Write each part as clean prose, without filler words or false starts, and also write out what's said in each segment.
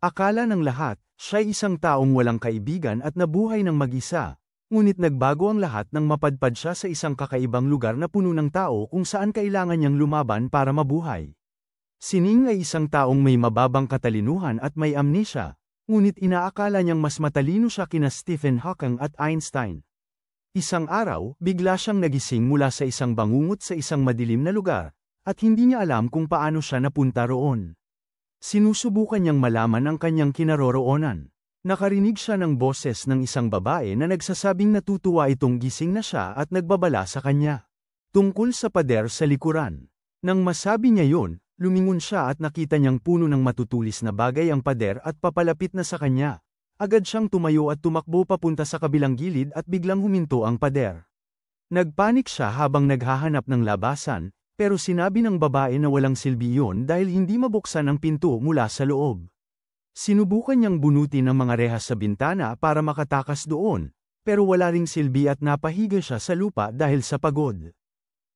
Akala ng lahat, siya'y isang taong walang kaibigan at nabuhay ng mag-isa. Ngunit nagbago ang lahat nang mapadpad siya sa isang kakaibang lugar na puno ng tao kung saan kailangan niyang lumaban para mabuhay. Si Ning ay isang taong may mababang katalinuhan at may amnesia, ngunit inaakala niyang mas matalino siya kina Stephen Hawking at Einstein. Isang araw, bigla siyang nagising mula sa isang bangungot sa isang madilim na lugar, at hindi niya alam kung paano siya napunta roon. Sinusubukan niyang malaman ang kanyang kinaroroonan. Nakarinig siya ng boses ng isang babae na nagsasabing natutuwa itong gising na siya at nagbabala sa kanya. Tungkol sa pader sa likuran. Nang masabi niya yun, lumingon siya at nakita niyang puno ng matutulis na bagay ang pader at papalapit na sa kanya. Agad siyang tumayo at tumakbo papunta sa kabilang gilid at biglang huminto ang pader. Nagpanik siya habang naghahanap ng labasan, pero sinabi ng babae na walang silbi yun dahil hindi mabuksan ang pinto mula sa loob. Sinubukan niyang bunutin ang mga rehas sa bintana para makatakas doon, pero wala ring silbi at napahiga siya sa lupa dahil sa pagod.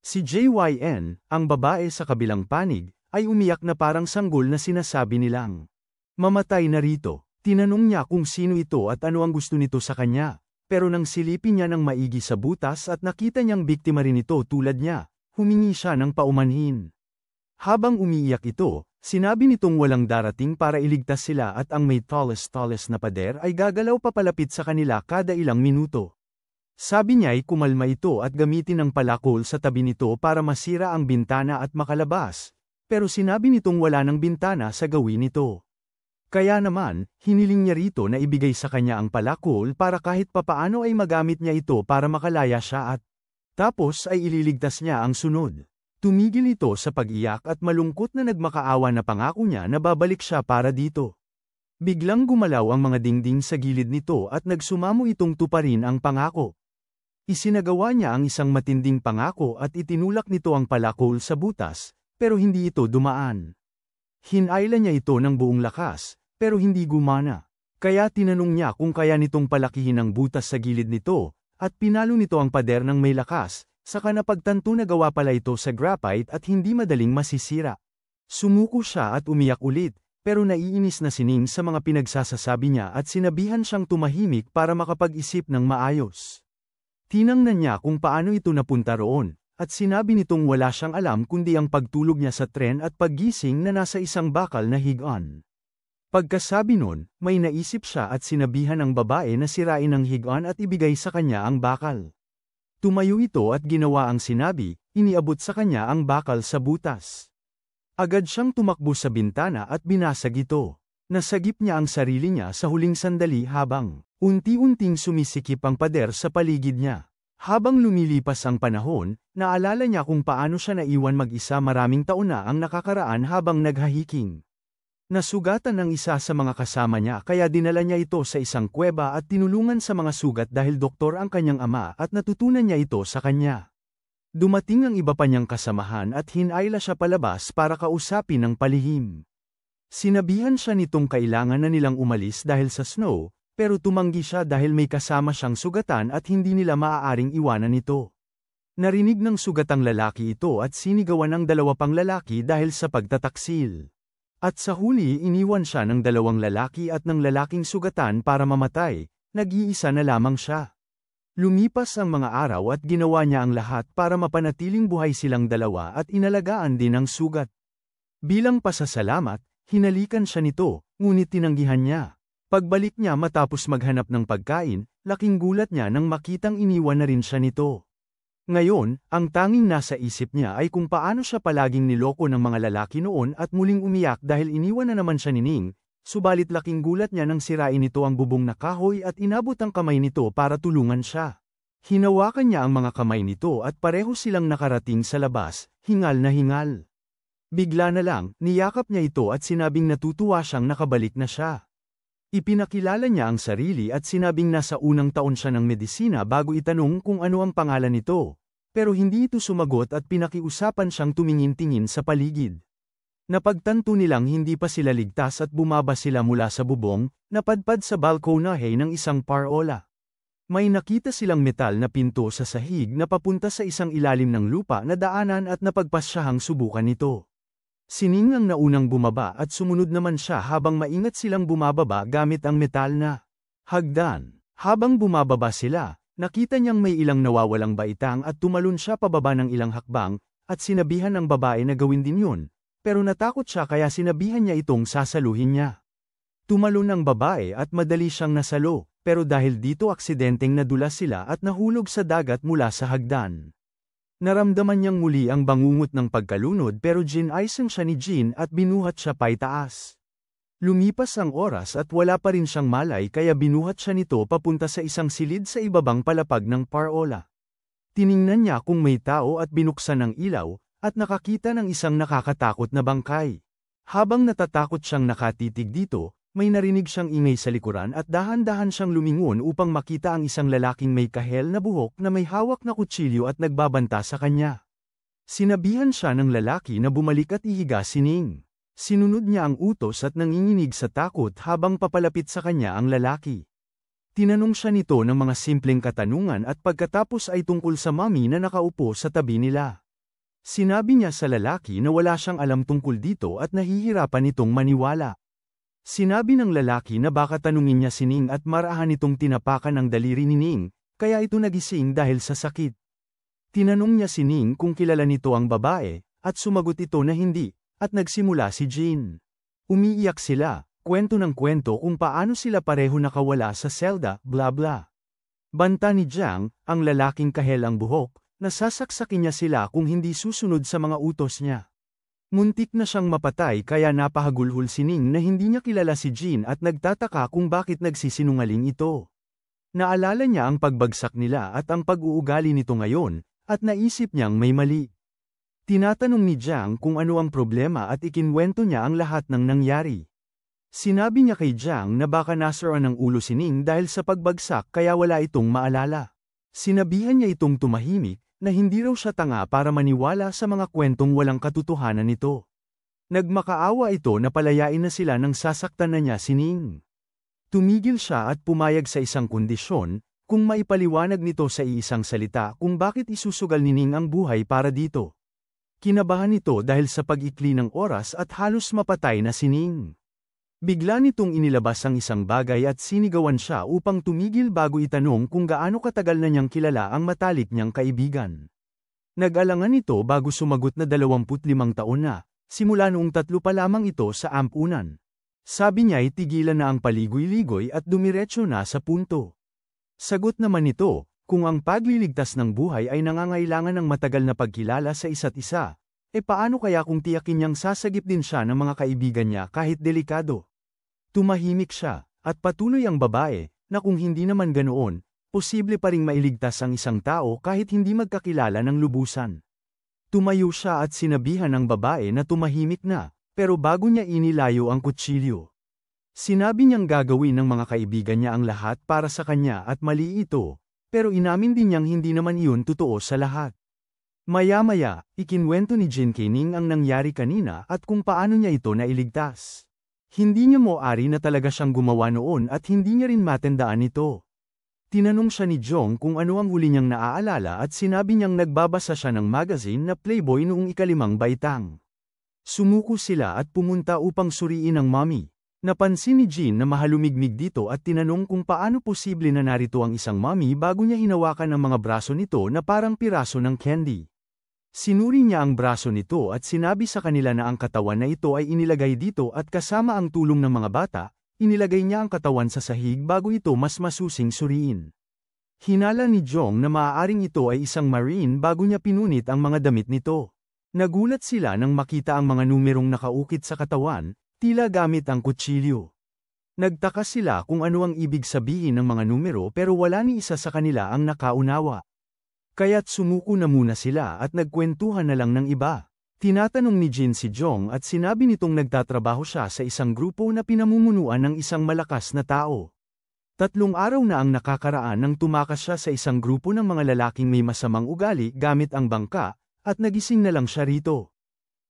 Si JYN, ang babae sa kabilang panig, ay umiyak na parang sanggol na sinasabi nilang mamatay na rito. Tinanong niya kung sino ito at ano ang gusto nito sa kanya, pero nang silipin niya ng maigi sa butas at nakita niyang biktima rin ito tulad niya, humingi siya ng paumanhin. Habang umiiyak ito, sinabi nitong walang darating para iligtas sila at ang may tallest na pader ay gagalaw papalapit sa kanila kada ilang minuto. Sabi niya ay kumalma ito at gamitin ang palakol sa tabi nito para masira ang bintana at makalabas, pero sinabi nitong wala ng bintana sa gawin nito. Kaya naman, hiniling niya rito na ibigay sa kanya ang palakol para kahit papaano ay magamit niya ito para makalaya siya at tapos ay ililigtas niya ang sunod. Tumigil ito sa pag-iyak at malungkot na nagmakaawa na pangako niya na babalik siya para dito. Biglang gumalaw ang mga dingding sa gilid nito at nagsumamo itong tuparin ang pangako. Isinagawa niya ang isang matinding pangako at itinulak nito ang palakol sa butas, pero hindi ito dumaan. Hinailan niya ito ng buong lakas, pero hindi gumana. Kaya tinanong niya kung kaya nitong palakihin ang butas sa gilid nito, at pinalo nito ang pader ng may lakas. Saka napagtanto na gawa pala ito sa graphite at hindi madaling masisira. Sumuko siya at umiyak ulit, pero naiinis na si Ning sa mga pinagsasasabi niya at sinabihan siyang tumahimik para makapag-isip ng maayos. Tinangnan niya kung paano ito napunta roon, at sinabi nitong wala siyang alam kundi ang pagtulog niya sa tren at paggising na nasa isang bakal na higaan. Pagkasabi nun, may naisip siya at sinabihan ang babae na sirain ang higaan at ibigay sa kanya ang bakal. Tumayo ito at ginawa ang sinabi, iniabot sa kanya ang bakal sa butas. Agad siyang tumakbo sa bintana at binasag ito. Nasagip niya ang sarili niya sa huling sandali habang unti-unting sumisikip ang pader sa paligid niya. Habang lumilipas ang panahon, naalala niya kung paano siya naiwan mag-isa maraming taon na ang nakakaraan habang naghahiking. Nasugatan ng isa sa mga kasama niya kaya dinala niya ito sa isang kuweba at tinulungan sa mga sugat dahil doktor ang kanyang ama at natutunan niya ito sa kanya. Dumating ang iba pa niyang kasamahan at hinayla siya palabas para kausapin ng palihim. Sinabihan siya nitong kailangan na nilang umalis dahil sa snow, pero tumanggi siya dahil may kasama siyang sugatan at hindi nila maaaring iwanan ito. Narinig ng sugatang lalaki ito at sinigawan ng dalawa pang lalaki dahil sa pagtataksil. At sa huli iniwan siya ng dalawang lalaki at ng lalaking sugatan para mamatay, nag-iisa na lamang siya. Lumipas ang mga araw at ginawa niya ang lahat para mapanatiling buhay silang dalawa at inalagaan din ang sugat. Bilang pasasalamat, hinalikan siya nito, ngunit tinanggihan niya. Pagbalik niya matapos maghanap ng pagkain, laking gulat niya nang makitang iniwan na rin siya nito. Ngayon, ang tanging nasa isip niya ay kung paano siya palaging niloko ng mga lalaki noon at muling umiyak dahil iniwan na naman siya ni Ning, subalit laking gulat niya nang sirain nito ang bubong na kahoy at inabot ang kamay nito para tulungan siya. Hinawakan niya ang mga kamay nito at pareho silang nakarating sa labas, hingal na hingal. Bigla na lang, niyakap niya ito at sinabing natutuwa siyang nakabalik na siya. Ipinakilala niya ang sarili at sinabing nasa unang taon siya ng medisina bago itanong kung ano ang pangalan nito. Pero hindi ito sumagot at pinakiusapan siyang tumingin-tingin sa paligid. Napagtanto nilang hindi pa sila ligtas at bumaba sila mula sa bubong, napadpad sa balkonahe ng isang parola. May nakita silang metal na pinto sa sahig na papunta sa isang ilalim ng lupa na daanan at napagpasyahang subukan ito. Sining ang naunang bumaba at sumunod naman siya habang maingat silang bumababa gamit ang metal na hagdan. Habang bumababa sila, nakita niyang may ilang nawawalang baitang at tumalon siya pababa ng ilang hakbang, at sinabihan ng babae na gawin din yun, pero natakot siya kaya sinabihan niya itong sasaluhin niya. Tumalon ang babae at madali siyang nasalo, pero dahil dito aksidenteng nadulas sila at nahulog sa dagat mula sa hagdan. Naramdaman niyang muli ang bangungot ng pagkalunod pero ginayang siya ni Jean at binuhat siya paitaas. Lumipas ang oras at wala pa rin siyang malay kaya binuhat siya nito papunta sa isang silid sa ibabang palapag ng parola. Tiningnan niya kung may tao at binuksan ang ilaw, at nakakita ng isang nakakatakot na bangkay. Habang natatakot siyang nakatitig dito, may narinig siyang ingay sa likuran at dahan-dahan siyang lumingon upang makita ang isang lalaking may kahel na buhok na may hawak na kutsilyo at nagbabanta sa kanya. Sinabihan siya ng lalaki na bumalik at ihiga si Ning. Sinunod niya ang utos at nanginginig sa takot habang papalapit sa kanya ang lalaki. Tinanong siya nito ng mga simpleng katanungan at pagkatapos ay tungkol sa mami na nakaupo sa tabi nila. Sinabi niya sa lalaki na wala siyang alam tungkol dito at nahihirapan itong maniwala. Sinabi ng lalaki na baka tanungin niya si Ning at marahan itong tinapakan ang daliri ni Ning, kaya ito nagising dahil sa sakit. Tinanong niya si Ning kung kilala nito ang babae, at sumagot ito na hindi, at nagsimula si Jean. Umiiyak sila, kwento ng kwento kung paano sila pareho nakawala sa selda, bla bla. Banta ni Jiang, ang lalaking kahel ang buhok, nasasaksakin niya sila kung hindi susunod sa mga utos niya. Muntik na siyang mapatay kaya napahagulhol si Ning na hindi niya kilala si Jean at nagtataka kung bakit nagsisinungaling ito. Naalala niya ang pagbagsak nila at ang pag-uugali nito ngayon, at naisip niyang may mali. Tinatanong ni Jiang kung ano ang problema at ikinwento niya ang lahat ng nangyari. Sinabi niya kay Jiang na baka nasiraan ng ulo si Ning dahil sa pagbagsak kaya wala itong maalala. Sinabihan niya itong tumahimik, na hindi raw siya tanga para maniwala sa mga kwentong walang katotohanan nito. Nagmakaawa ito na palayain na sila nang sasaktan na niya si Ning. Tumigil siya at pumayag sa isang kondisyon, kung maipaliwanag nito sa iisang salita kung bakit isusugal ni Ning ang buhay para dito. Kinabahan ito dahil sa pag-ikli ng oras at halos mapatay na si Ning. Bigla nitong inilabas ang isang bagay at sinigawan siya upang tumigil bago itanong kung gaano katagal na niyang kilala ang matalik niyang kaibigan. Nag-alangan ito bago sumagot na 25 taon na, simula noong 3 pa lamang ito sa ampunan. Sabi niya ay tigilan na ang paligoy-ligoy at dumiretso na sa punto. Sagot naman nito, kung ang pagliligtas ng buhay ay nangangailangan ng matagal na pagkilala sa isa't isa, paano kaya kung tiyakin niyang sasagip din siya ng mga kaibigan niya kahit delikado? Tumahimik siya, at patuloy ang babae, na kung hindi naman ganoon, posible pa ring mailigtas ang isang tao kahit hindi magkakilala ng lubusan. Tumayo siya at sinabihan ang babae na tumahimik na, pero bago niya inilayo ang kutsilyo. Sinabi niyang gagawin ng mga kaibigan niya ang lahat para sa kanya at mali ito, pero inamin din niyang hindi naman iyon totoo sa lahat. Maya-maya, ikinwento ni Jean kay Ning ang nangyari kanina at kung paano niya ito nailigtas. Hindi niya mo-ari na talaga siyang gumawa noon at hindi niya rin matandaan ito. Tinanong siya ni Jong kung ano ang huli niyang naaalala at sinabi niyang nagbabasa siya ng magazine na Playboy noong ika-5 baitang. Sumuko sila at pumunta upang suriin ang mommy. Napansin ni Jean na mahalumigmig dito at tinanong kung paano posible na narito ang isang mommy bago niya hinawakan ang mga braso nito na parang piraso ng candy. Sinuri niya ang braso nito at sinabi sa kanila na ang katawan na ito ay inilagay dito at kasama ang tulong ng mga bata, inilagay niya ang katawan sa sahig bago ito mas masusing suriin. Hinala ni Jong na maaaring ito ay isang marine bago niya pinunit ang mga damit nito. Nagulat sila nang makita ang mga numerong nakaukit sa katawan, tila gamit ang kutsilyo. Nagtaka sila kung ano ang ibig sabihin ng mga numero pero wala ni isa sa kanila ang nakaunawa. Kaya't sumuko na muna sila at nagkwentuhan na lang ng iba. Tinatanong ni Jin si Jong at sinabi nitong nagtatrabaho siya sa isang grupo na pinamumunuan ng isang malakas na tao. 3 araw na ang nakakaraan nang tumakas siya sa isang grupo ng mga lalaking may masamang ugali gamit ang bangka, at nagising na lang siya rito.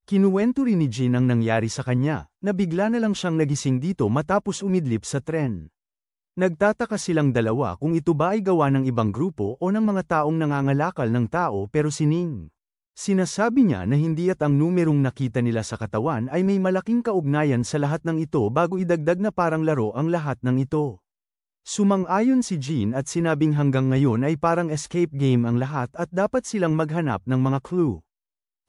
Kinuwento rin ni Jin ang nangyari sa kanya, na bigla na lang siyang nagising dito matapos umidlip sa tren. Nagtataka silang dalawa kung ito ba ay gawa ng ibang grupo o ng mga taong nangangalakal ng tao pero si Ning. Sinasabi niya na hindi at ang numerong nakita nila sa katawan ay may malaking kaugnayan sa lahat ng ito bago idagdag na parang laro ang lahat ng ito. Sumang-ayon si Jean at sinabing hanggang ngayon ay parang escape game ang lahat at dapat silang maghanap ng mga clue.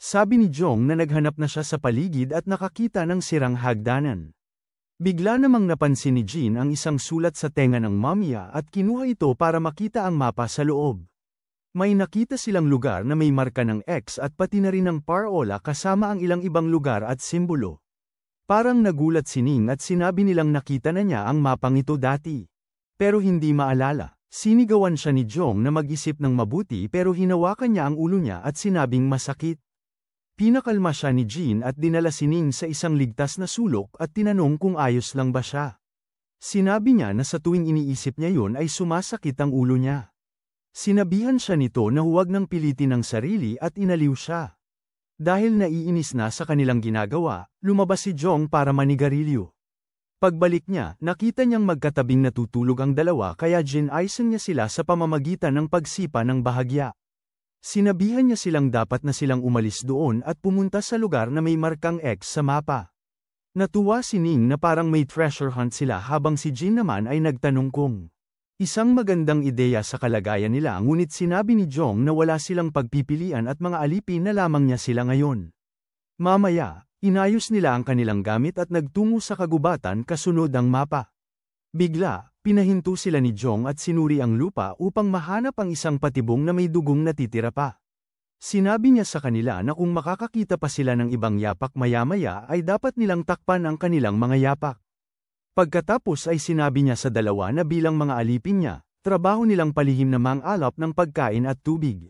Sabi ni Jong na naghanap na siya sa paligid at nakakita ng sirang hagdanan. Bigla namang napansin ni Jean ang isang sulat sa tenga ng momya at kinuha ito para makita ang mapa sa loob. May nakita silang lugar na may marka ng X at pati na rin ng parola kasama ang ilang ibang lugar at simbolo. Parang nagulat si Ning at sinabi nilang nakita na niya ang mapang ito dati. Pero hindi maalala. Sinigawan siya ni Jong na mag-isip ng mabuti pero hinawakan niya ang ulo niya at sinabing masakit. Pinakalma siya ni Jean at dinala si Ning sa isang ligtas na sulok at tinanong kung ayos lang ba siya. Sinabi niya na sa tuwing iniisip niya yun ay sumasakit ang ulo niya. Sinabihan siya nito na huwag nang pilitin ang sarili at inaliw siya. Dahil naiinis na sa kanilang ginagawa, lumabas si Jong para manigarilyo. Pagbalik niya, nakita niyang magkatabing natutulog ang dalawa kaya ginaayos niya sila sa pamamagitan ng pagsipa ng bahagya. Sinabihan niya silang dapat na silang umalis doon at pumunta sa lugar na may markang X sa mapa. Natuwa si Ning na parang may treasure hunt sila habang si Jin naman ay nagtanong kung isang magandang ideya sa kalagayan nila ngunit sinabi ni Jong na wala silang pagpipilian at mga alipin na lamang niya sila ngayon. Mamaya, inayos nila ang kanilang gamit at nagtungo sa kagubatan kasunod ang mapa. Bigla, pinahinto sila ni Jong at sinuri ang lupa upang mahanap ang isang patibong na may dugong natitira pa. Sinabi niya sa kanila na kung makakakita pa sila ng ibang yapak maya-maya ay dapat nilang takpan ang kanilang mga yapak. Pagkatapos ay sinabi niya sa dalawa na bilang mga alipin niya, trabaho nilang palihim na mang-alap ng pagkain at tubig.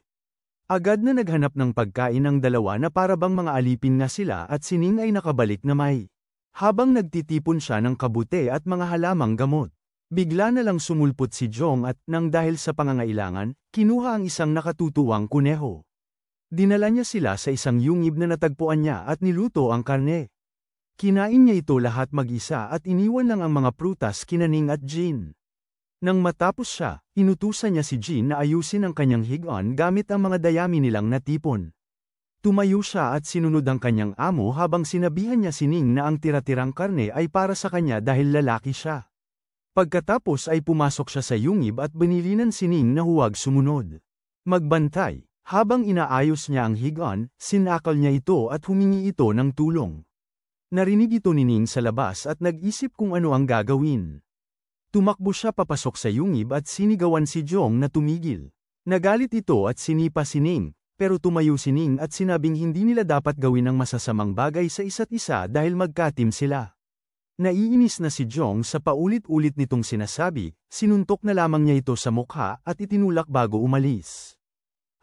Agad na naghanap ng pagkain ang dalawa na para bang mga alipin nga sila at si Ning ay nakabalik na may. Habang nagtitipon siya ng kabute at mga halamang gamot. Bigla na lang sumulpot si Jong at, nang dahil sa pangangailangan, kinuha ang isang nakatutuwang kuneho. Dinala niya sila sa isang yungib na natagpuan niya at niluto ang karne. Kinain niya ito lahat mag-isa at iniwan lang ang mga prutas kina Ning at Jean. Nang matapos siya, inutusan niya si Jean na ayusin ang kanyang higaan gamit ang mga dayami nilang natipon. Tumayo siya at sinunod ang kanyang amo habang sinabihan niya si Ning na ang tira-tirang karne ay para sa kanya dahil lalaki siya. Pagkatapos ay pumasok siya sa yungib at binilinan si Ning na huwag sumunod. Magbantay. Habang inaayos niya ang higaan, sinakal niya ito at humingi ito ng tulong. Narinig ito ni Ning sa labas at nag-isip kung ano ang gagawin. Tumakbo siya papasok sa yungib at sinigawan si Jong na tumigil. Nagalit ito at sinipa si Ning, pero tumayo si Ning at sinabing hindi nila dapat gawin ang masasamang bagay sa isa't isa dahil magkatim sila. Naiinis na si Jong sa paulit-ulit nitong sinasabi, sinuntok na lamang niya ito sa mukha at itinulak bago umalis.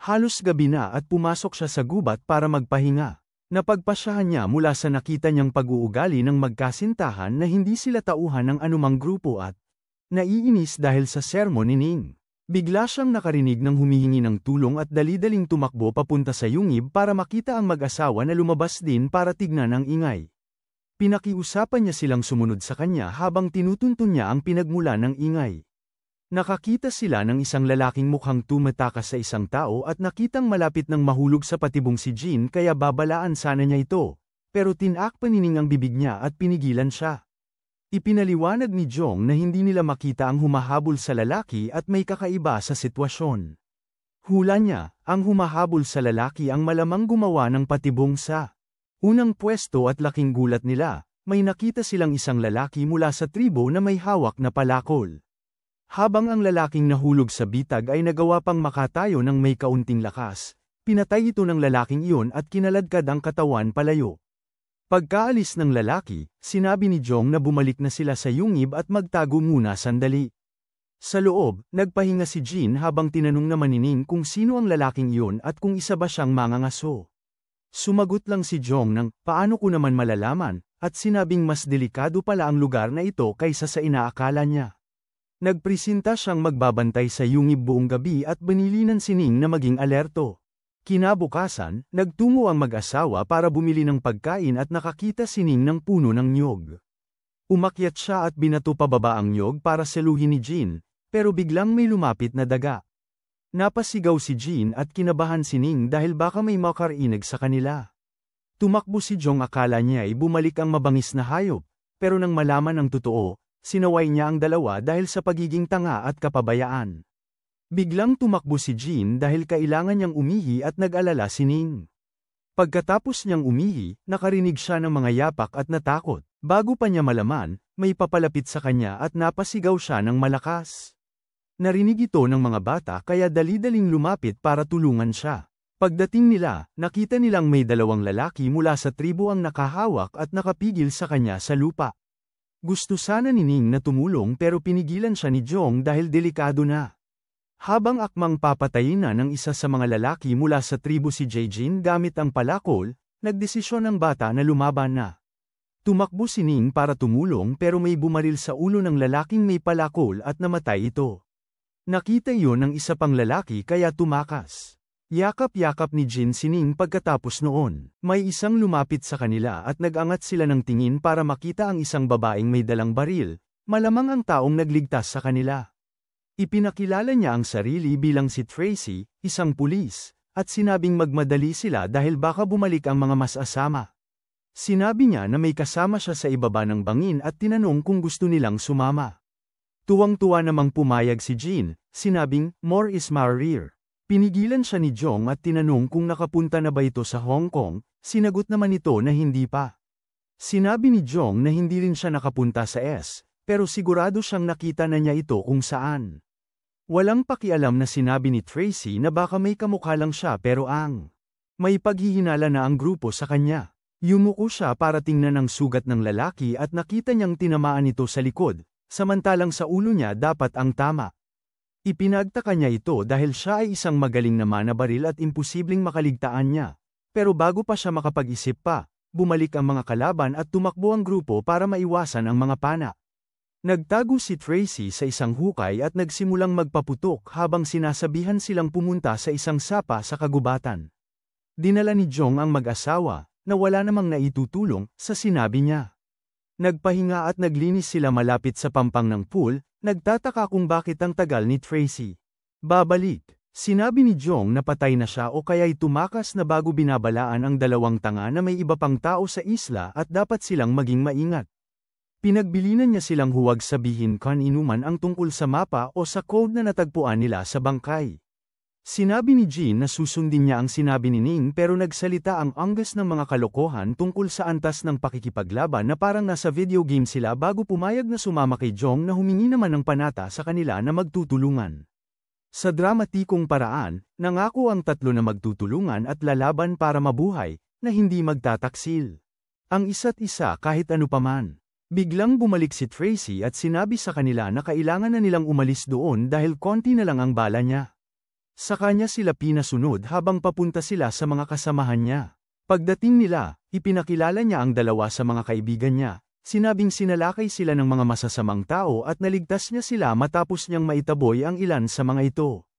Halos gabi na at pumasok siya sa gubat para magpahinga. Napagpasyahan niya mula sa nakita niyang pag-uugali ng magkasintahan na hindi sila tauhan ng anumang grupo at naiinis dahil sa sermon ni Ning. Bigla siyang nakarinig ng humihingi ng tulong at dali-daling tumakbo papunta sa yungib para makita ang mag-asawa na lumabas din para tignan ang ingay. Pinakiusapan niya silang sumunod sa kanya habang tinutuntun niya ang pinagmulan ng ingay. Nakakita sila ng isang lalaking mukhang tumatakas sa isang tao at nakitang malapit ng mahulog sa patibong si Jean kaya babalaan sana niya ito. Pero tinakpan ni Ning ang bibig niya at pinigilan siya. Ipinaliwanag ni Jong na hindi nila makita ang humahabol sa lalaki at may kakaiba sa sitwasyon. Hula niya, ang humahabol sa lalaki ang malamang gumawa ng patibong sa unang pwesto at laking gulat nila, may nakita silang isang lalaki mula sa tribo na may hawak na palakol. Habang ang lalaking nahulog sa bitag ay nagawa pang makatayo ng may kaunting lakas, pinatay ito ng lalaking iyon at kinaladkad ang katawan palayo. Pagkaalis ng lalaki, sinabi ni Jong na bumalik na sila sa yungib at magtago muna sandali. Sa loob, nagpahinga si Jean habang tinanong naman ni Ning kung sino ang lalaking iyon at kung isa ba siyang mangangaso. Sumagot lang si Jong ng, paano ko naman malalaman, at sinabing mas delikado pala ang lugar na ito kaysa sa inaakala niya. Nagpresenta siyang magbabantay sa yungib buong gabi at binilinan si Ning na maging alerto. Kinabukasan, nagtungo ang mag-asawa para bumili ng pagkain at nakakita si Ning ng puno ng niyog. Umakyat siya at binato pababa ang niyog para seluhin ni Jean, pero biglang may lumapit na daga. Napasigaw si Jean at kinabahan si Ning dahil baka may makarinig sa kanila. Tumakbo si Jong, akala niya ay bumalik ang mabangis na hayop, pero nang malaman ang totoo, sinaway niya ang dalawa dahil sa pagiging tanga at kapabayaan. Biglang tumakbo si Jean dahil kailangan niyang umihi at nag-alala si Ning. Pagkatapos niyang umihi, nakarinig siya ng mga yapak at natakot. Bago pa niya malaman, may papalapit sa kanya at napasigaw siya ng malakas. Narinig ito ng mga bata kaya dali-daling lumapit para tulungan siya. Pagdating nila, nakita nilang may dalawang lalaki mula sa tribo ang nakahawak at nakapigil sa kanya sa lupa. Gusto sana ni Ning na tumulong pero pinigilan siya ni Jong dahil delikado na. Habang akmang papatayin na ng isa sa mga lalaki mula sa tribo si Jaejin gamit ang palakol, nagdesisyon ang bata na lumaban na. Tumakbo si Ning para tumulong pero may bumaril sa ulo ng lalaking may palakol at namatay ito. Nakita iyon ng isa pang lalaki kaya tumakas. Yakap-yakap ni Jin si Ning pagkatapos noon. May isang lumapit sa kanila at nag-angat sila ng tingin para makita ang isang babaeng may dalang baril, malamang ang taong nagligtas sa kanila. Ipinakilala niya ang sarili bilang si Tracy, isang pulis, at sinabing magmadali sila dahil baka bumalik ang mga mas-asama. Sinabi niya na may kasama siya sa ibaba ng bangin at tinanong kung gusto nilang sumama. Tuwang-tuwa namang pumayag si Jean, sinabing, "More is marrier." Pinigilan siya ni Jong at tinanong kung nakapunta na ba ito sa Hong Kong, sinagot naman ito na hindi pa. Sinabi ni Jong na hindi rin siya nakapunta sa pero sigurado siyang nakita na niya ito kung saan. Walang pakialam na sinabi ni Tracy na baka may kamukha lang siya pero may paghihinala na ang grupo sa kanya. Yumuko siya para tingnan ang sugat ng lalaki at nakita niyang tinamaan ito sa likod, samantalang sa ulo niya dapat ang tama. Ipinagtaka niya ito dahil siya ay isang magaling na manabaril at imposibleng makaligtaan niya. Pero bago pa siya makapag-isip pa, bumalik ang mga kalaban at tumakbo ang grupo para maiwasan ang mga pana. Nagtago si Tracy sa isang hukay at nagsimulang magpaputok habang sinasabihan silang pumunta sa isang sapa sa kagubatan. Dinala ni Jong ang mag-asawa, na wala namang naitutulong, sa sinabi niya. Nagpahinga at naglinis sila malapit sa pampang ng pool, nagtataka kung bakit ang tagal ni Tracy. Babalik, sinabi ni Jong na patay na siya o kaya'y tumakas na bago binabalaan ang dalawang tanga na may iba pang tao sa isla at dapat silang maging maingat. Pinagbilinan niya silang huwag sabihin kaninuman ang tungkol sa mapa o sa code na natagpuan nila sa bangkay. Sinabi ni Jean na susundin niya ang sinabi ni Ning pero nagsalita ang anggas ng mga kalokohan tungkol sa antas ng pakikipaglaban na parang nasa video game sila bago pumayag na sumama kay Jong na humingi naman ng panata sa kanila na magtutulungan. Sa dramatikong paraan, nangako ang tatlo na magtutulungan at lalaban para mabuhay, na hindi magtataksil ang isa't isa kahit ano paman. Biglang bumalik si Tracy at sinabi sa kanila na kailangan na nilang umalis doon dahil konti na lang ang bala niya. Sa kanya sila pinasunod habang papunta sila sa mga kasamahan niya. Pagdating nila, ipinakilala niya ang dalawa sa mga kaibigan niya, sinabing sinalakay sila ng mga masasamang tao at naligtas niya sila matapos niyang maitaboy ang ilan sa mga ito.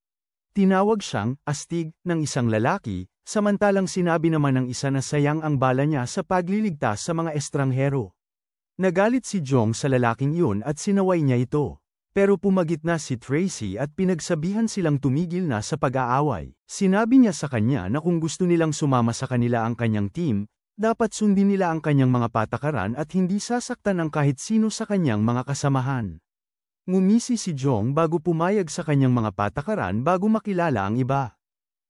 Tinawag siyang astig ng isang lalaki, samantalang sinabi naman ng isa na sayang ang bala niya sa pagliligtas sa mga estranghero. Nagalit si Jong sa lalaking yun at sinaway niya ito. Pero pumagitna si Tracy at pinagsabihan silang tumigil na sa pag-aaway. Sinabi niya sa kanya na kung gusto nilang sumama sa kanila ang kanyang team, dapat sundin nila ang kanyang mga patakaran at hindi sasaktan ang kahit sino sa kanyang mga kasamahan. Ngumisi si Jong bago pumayag sa kanyang mga patakaran bago makilala ang iba.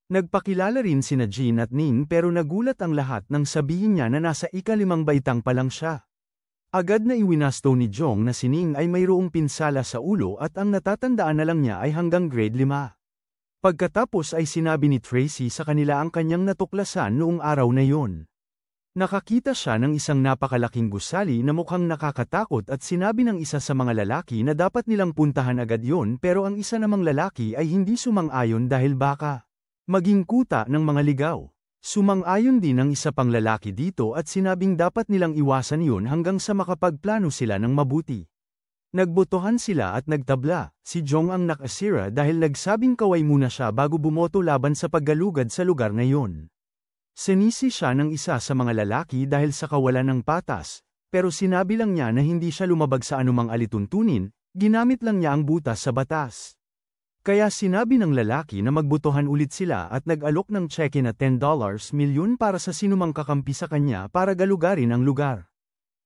Nagpakilala rin sina Jean at Ning pero nagulat ang lahat nang sabihin niya na nasa ika-5 baitang pa lang siya. Agad na iwinasto ni Jong na si Ning ay mayroong pinsala sa ulo at ang natatandaan na lang niya ay hanggang grade 5. Pagkatapos ay sinabi ni Tracy sa kanila ang kanyang natuklasan noong araw na yon. Nakakita siya ng isang napakalaking gusali na mukhang nakakatakot at sinabi ng isa sa mga lalaki na dapat nilang puntahan agad yon pero ang isa namang lalaki ay hindi sumang-ayon dahil baka maging kuta ng mga ligaw. Sumang-ayon din ang isa pang lalaki dito at sinabing dapat nilang iwasan yun hanggang sa makapagplano sila ng mabuti. Nagbotohan sila at nagtabla, si Jong ang nakasira dahil nagsabing kaway muna siya bago bumoto laban sa paggalugad sa lugar na yon. Sinisi siya ng isa sa mga lalaki dahil sa kawalan ng patas, pero sinabi lang niya na hindi siya lumabag sa anumang alituntunin, ginamit lang niya ang butas sa batas. Kaya sinabi ng lalaki na magbotohan ulit sila at nag-alok ng cheque na $10 milyon para sa sinumang kakampi sa kanya para galugarin ang lugar.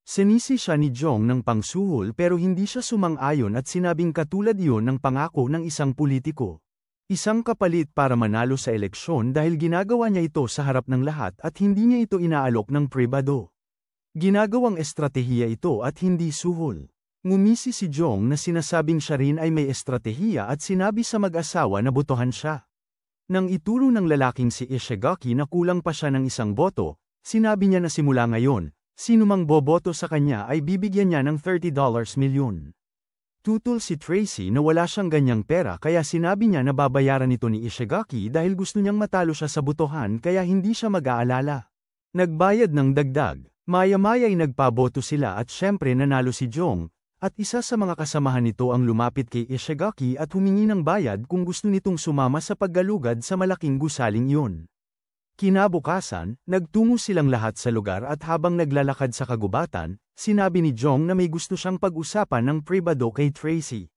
Sinisi siya ni Jong ng pangsuhol pero hindi siya sumang-ayon at sinabing katulad iyon ng pangako ng isang politiko. Isang kapalit para manalo sa eleksyon dahil ginagawa niya ito sa harap ng lahat at hindi niya ito inaalok ng pribado. Ginagawang estratehiya ito at hindi suhol. Ngumisi si Jong na sinasabing siya rin ay may estratehiya at sinabi sa mag-asawa na botohan siya. Nang ituro ng lalaking si Ishigaki na kulang pa siya ng isang boto, sinabi niya na simula ngayon, sino mang boboto sa kanya ay bibigyan niya ng $30 milyon. Tutol si Tracy na wala siyang ganyang pera kaya sinabi niya na babayaran ito ni Ishigaki dahil gusto niyang matalo siya sa botohan kaya hindi siya mag-aalala. Nagbayad ng dagdag, maya-maya ay nagpaboto sila at syempre nanalo si Jong, at isa sa mga kasamahan nito ang lumapit kay Ishigaki at humingi ng bayad kung gusto nitong sumama sa paggalugad sa malaking gusaling iyon. Kinabukasan, nagtungo silang lahat sa lugar at habang naglalakad sa kagubatan, sinabi ni Jong na may gusto siyang pag-usapan ng pribado kay Tracy.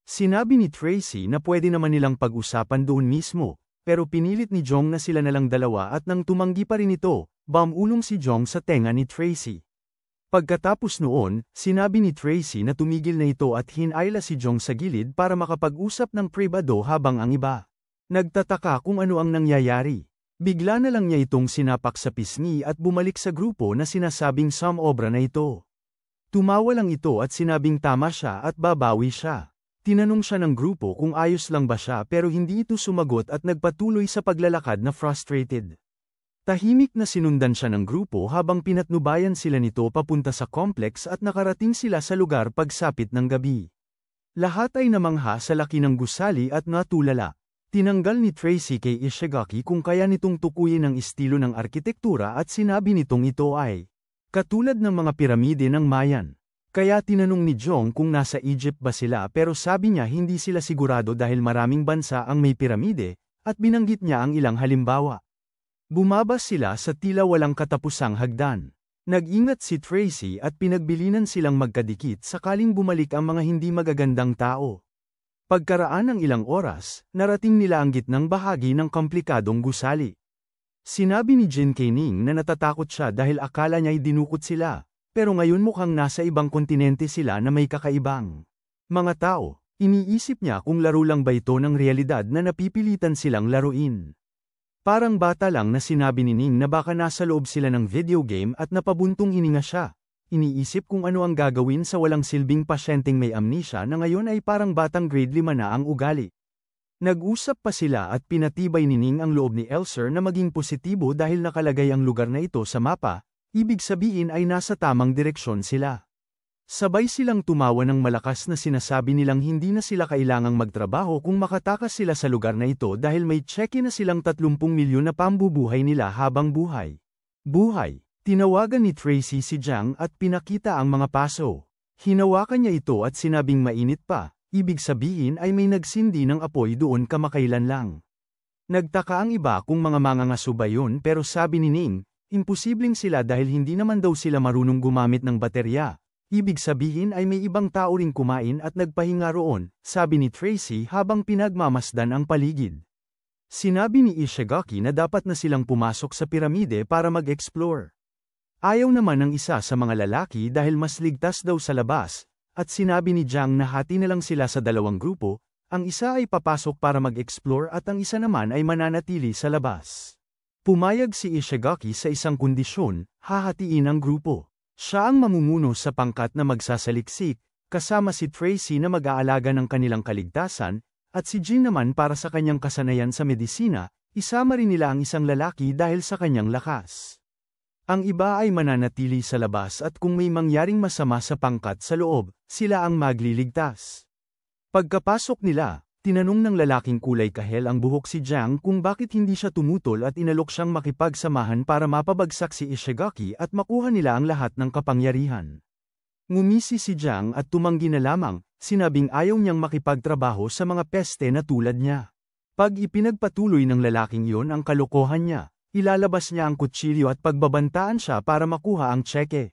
Sinabi ni Tracy na pwede naman nilang pag-usapan doon mismo, pero pinilit ni Jong na sila nalang dalawa at nang tumanggi pa rin ito, bumulong si Jong sa tenga ni Tracy. Pagkatapos noon, sinabi ni Tracy na tumigil na ito at hinayla si Jong sa gilid para makapag-usap ng pribado habang ang iba nagtataka kung ano ang nangyayari. Bigla na lang niya itong sinapak sa pisngi at bumalik sa grupo na sinasabing obra na ito. Tumawa lang ito at sinabing tama siya at babawi siya. Tinanong siya ng grupo kung ayos lang ba siya pero hindi ito sumagot at nagpatuloy sa paglalakad na frustrated. Tahimik na sinundan siya ng grupo habang pinatnubayan sila nito papunta sa complex at nakarating sila sa lugar pagsapit ng gabi. Lahat ay namangha sa laki ng gusali at natulala. Tinanggal ni Tracy kay Ishigaki kung kaya nitong tukuyin ang estilo ng arkitektura at sinabi nitong ito ay katulad ng mga piramide ng Mayan. Kaya tinanong ni Jong kung nasa Egypt ba sila pero sabi niya hindi sila sigurado dahil maraming bansa ang may piramide, at binanggit niya ang ilang halimbawa. Bumaba sila sa tila walang katapusang hagdan. Nag-ingat si Tracy at pinagbilinan silang magkadikit sakaling bumalik ang mga hindi magagandang tao. Pagkaraan ng ilang oras, narating nila ang gitnang bahagi ng komplikadong gusali. Sinabi ni Jin Kaining na natatakot siya dahil akala niya'y dinukot sila, pero ngayon mukhang nasa ibang kontinente sila na may kakaibang mga tao. Iniisip niya kung laro lang ba ito ng realidad na napipilitan silang laruin. Parang bata lang na sinabi ni Ning na baka nasa loob sila ng video game at napabuntong hininga siya. Iniisip kung ano ang gagawin sa walang silbing pasyenteng may amnesia na ngayon ay parang batang grade 5 na ang ugali. Nag-usap pa sila at pinatibay ni Ning ang loob ni Elser na maging positibo dahil nakalagay ang lugar na ito sa mapa, ibig sabihin ay nasa tamang direksyon sila. Sabay silang tumawa ng malakas na sinasabi nilang hindi na sila kailangang magtrabaho kung makatakas sila sa lugar na ito dahil may cheque na silang 30 milyon na pambubuhay nila habang buhay. Tinawagan ni Tracy si Jiang at pinakita ang mga paso. Hinawakan niya ito at sinabing mainit pa, ibig sabihin ay may nagsindi ng apoy doon kamakailan lang. Nagtaka ang iba kung mga mangangaso ba yun pero sabi ni Ning, imposibleng sila dahil hindi naman daw sila marunong gumamit ng baterya. Ibig sabihin ay may ibang tao ring kumain at nagpahinga roon, sabi ni Tracy habang pinagmamasdan ang paligid. Sinabi ni Ishigaki na dapat na silang pumasok sa piramide para mag-explore. Ayaw naman ng isa sa mga lalaki dahil mas ligtas daw sa labas, at sinabi ni Jiang na hati na lang sila sa dalawang grupo, ang isa ay papasok para mag-explore at ang isa naman ay mananatili sa labas. Pumayag si Ishigaki sa isang kondisyon, hahatiin ang grupo. Siya ang mamumuno sa pangkat na magsasaliksik, kasama si Tracy na mag-aalaga ng kanilang kaligtasan, at si Jin naman para sa kanyang kasanayan sa medisina, isama rin nila ang isang lalaki dahil sa kanyang lakas. Ang iba ay mananatili sa labas at kung may mangyaring masama sa pangkat sa loob, sila ang magliligtas. Pagkapasok nila, tinanong ng lalaking kulay kahel ang buhok si Jiang kung bakit hindi siya tumutol at inalok siyang makipagsamahan para mapabagsak si Ishigaki at makuha nila ang lahat ng kapangyarihan. Ngumisi si Jiang at tumanggi na lamang, sinabing ayaw niyang makipagtrabaho sa mga peste na tulad niya. Pag ipinagpatuloy ng lalaking iyon ang kalokohan niya, ilalabas niya ang kutsilyo at pagbabantaan siya para makuha ang tseke.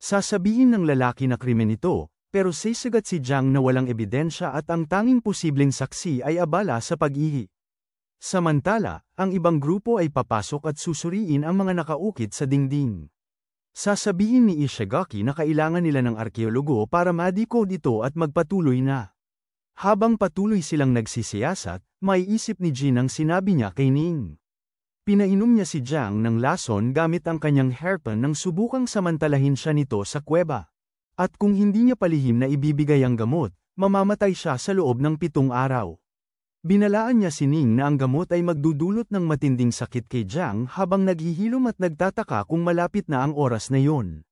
Sasabihin ng lalaki na krimen ito, pero sisagat si Jiang na walang ebidensya at ang tanging posibleng saksi ay abala sa pag-ihi. Samantala, ang ibang grupo ay papasok at susuriin ang mga nakaukit sa dingding. Sasabihin ni Ishigaki na kailangan nila ng arkeologo para ma-decode ito at magpatuloy na. Habang patuloy silang nagsisiyasat, maiisip ni Jin ang sinabi niya kay Ning. Pinainom niya si Jiang ng lason gamit ang kanyang hairpin nang subukang samantalahin siya nito sa kuweba. At kung hindi niya palihim na ibibigay ang gamot, mamamatay siya sa loob ng 7 araw. Binalaan niya si Ning na ang gamot ay magdudulot ng matinding sakit kay Jiang habang naghihilom at nagtataka kung malapit na ang oras na yon.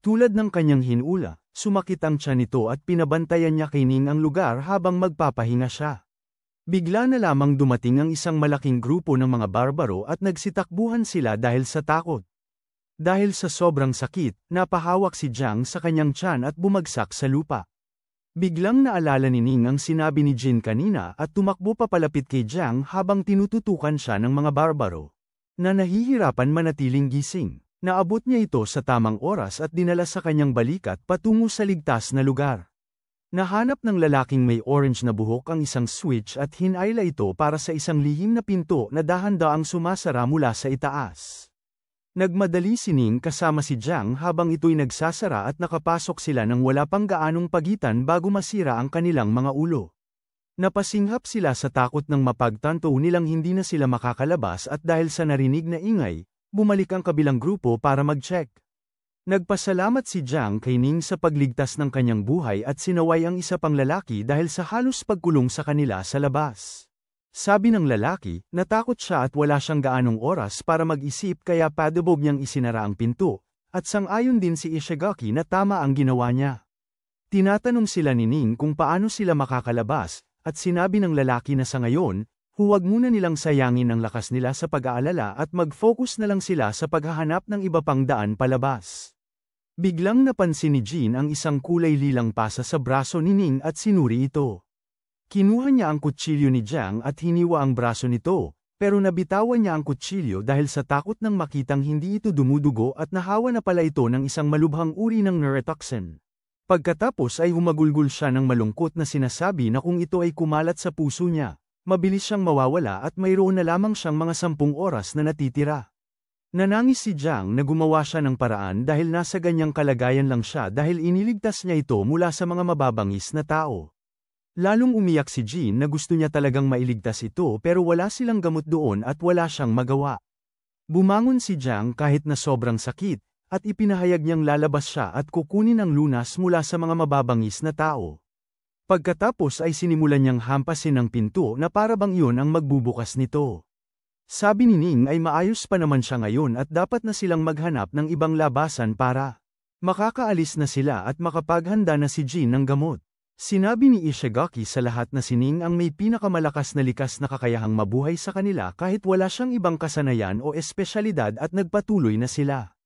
Tulad ng kanyang hinula, sumakit ang tiyan nito at pinabantayan niya kay Ning ang lugar habang magpapahinga siya. Bigla na lamang dumating ang isang malaking grupo ng mga barbaro at nagsitakbuhan sila dahil sa takot. Dahil sa sobrang sakit, napahawak si Jiang sa kanyang tiyan at bumagsak sa lupa. Biglang naalala ni Ning ang sinabi ni Jin kanina at tumakbo papalapit kay Jiang habang tinututukan siya ng mga barbaro. Na nahihirapan manatiling gising, naabot niya ito sa tamang oras at dinala sa kanyang balikat patungo sa ligtas na lugar. Nahanap ng lalaking may orange na buhok ang isang switch at hinayla ito para sa isang lihim na pinto na dahan-daang sumasara mula sa itaas. Nagmadali si Ning kasama si Jiang habang ito'y nagsasara at nakapasok sila nang wala pang gaanong pagitan bago masira ang kanilang mga ulo. Napasinghap sila sa takot ng mapagtanto nilang hindi na sila makakalabas at dahil sa narinig na ingay, bumalik ang kabilang grupo para mag-check. Nagpasalamat si Jiang kay Ning sa pagligtas ng kanyang buhay at sinaway ang isa pang lalaki dahil sa halos pagkulong sa kanila sa labas. Sabi ng lalaki, natakot siya at wala siyang gaanong oras para mag-isip kaya padubog niyang isinara ang pinto, at sang-ayon din si Ishigaki na tama ang ginawa niya. Tinatanong sila ni Ning kung paano sila makakalabas, at sinabi ng lalaki na sa ngayon, huwag muna nilang sayangin ang lakas nila sa pag-aalala at mag-focus na lang sila sa paghahanap ng iba pang daan palabas. Biglang napansin ni Jin ang isang kulay lilang pasa sa braso ni Ning at sinuri ito. Kinuha niya ang kutsilyo ni Jiang at hiniwa ang braso nito, pero nabitawan niya ang kutsilyo dahil sa takot nang makitang hindi ito dumudugo at nahawa na pala ito ng isang malubhang uri ng neurotoxin. Pagkatapos ay humagulgol siya ng malungkot na sinasabi na kung ito ay kumalat sa puso niya, mabilis siyang mawawala at mayroon na lamang siyang mga 10 oras na natitira. Nanangis si Jiang na gumawa siya ng paraan dahil nasa ganyang kalagayan lang siya dahil iniligtas niya ito mula sa mga mababangis na tao. Lalong umiyak si Jin na gusto niya talagang mailigtas ito pero wala silang gamot doon at wala siyang magawa. Bumangon si Jiang kahit na sobrang sakit, at ipinahayag niyang lalabas siya at kukunin ang lunas mula sa mga mababangis na tao. Pagkatapos ay sinimulan niyang hampasin ang pinto na para bang iyon ang magbubukas nito. Sabi ni Ning ay maayos pa naman siya ngayon at dapat na silang maghanap ng ibang labasan para makakaalis na sila at makapaghanda na si Jin ng gamot. Sinabi ni Ishigaki sa lahat na si Ning ang may pinakamalakas na likas na kakayahang mabuhay sa kanila kahit wala siyang ibang kasanayan o espesyalidad at nagpatuloy na sila.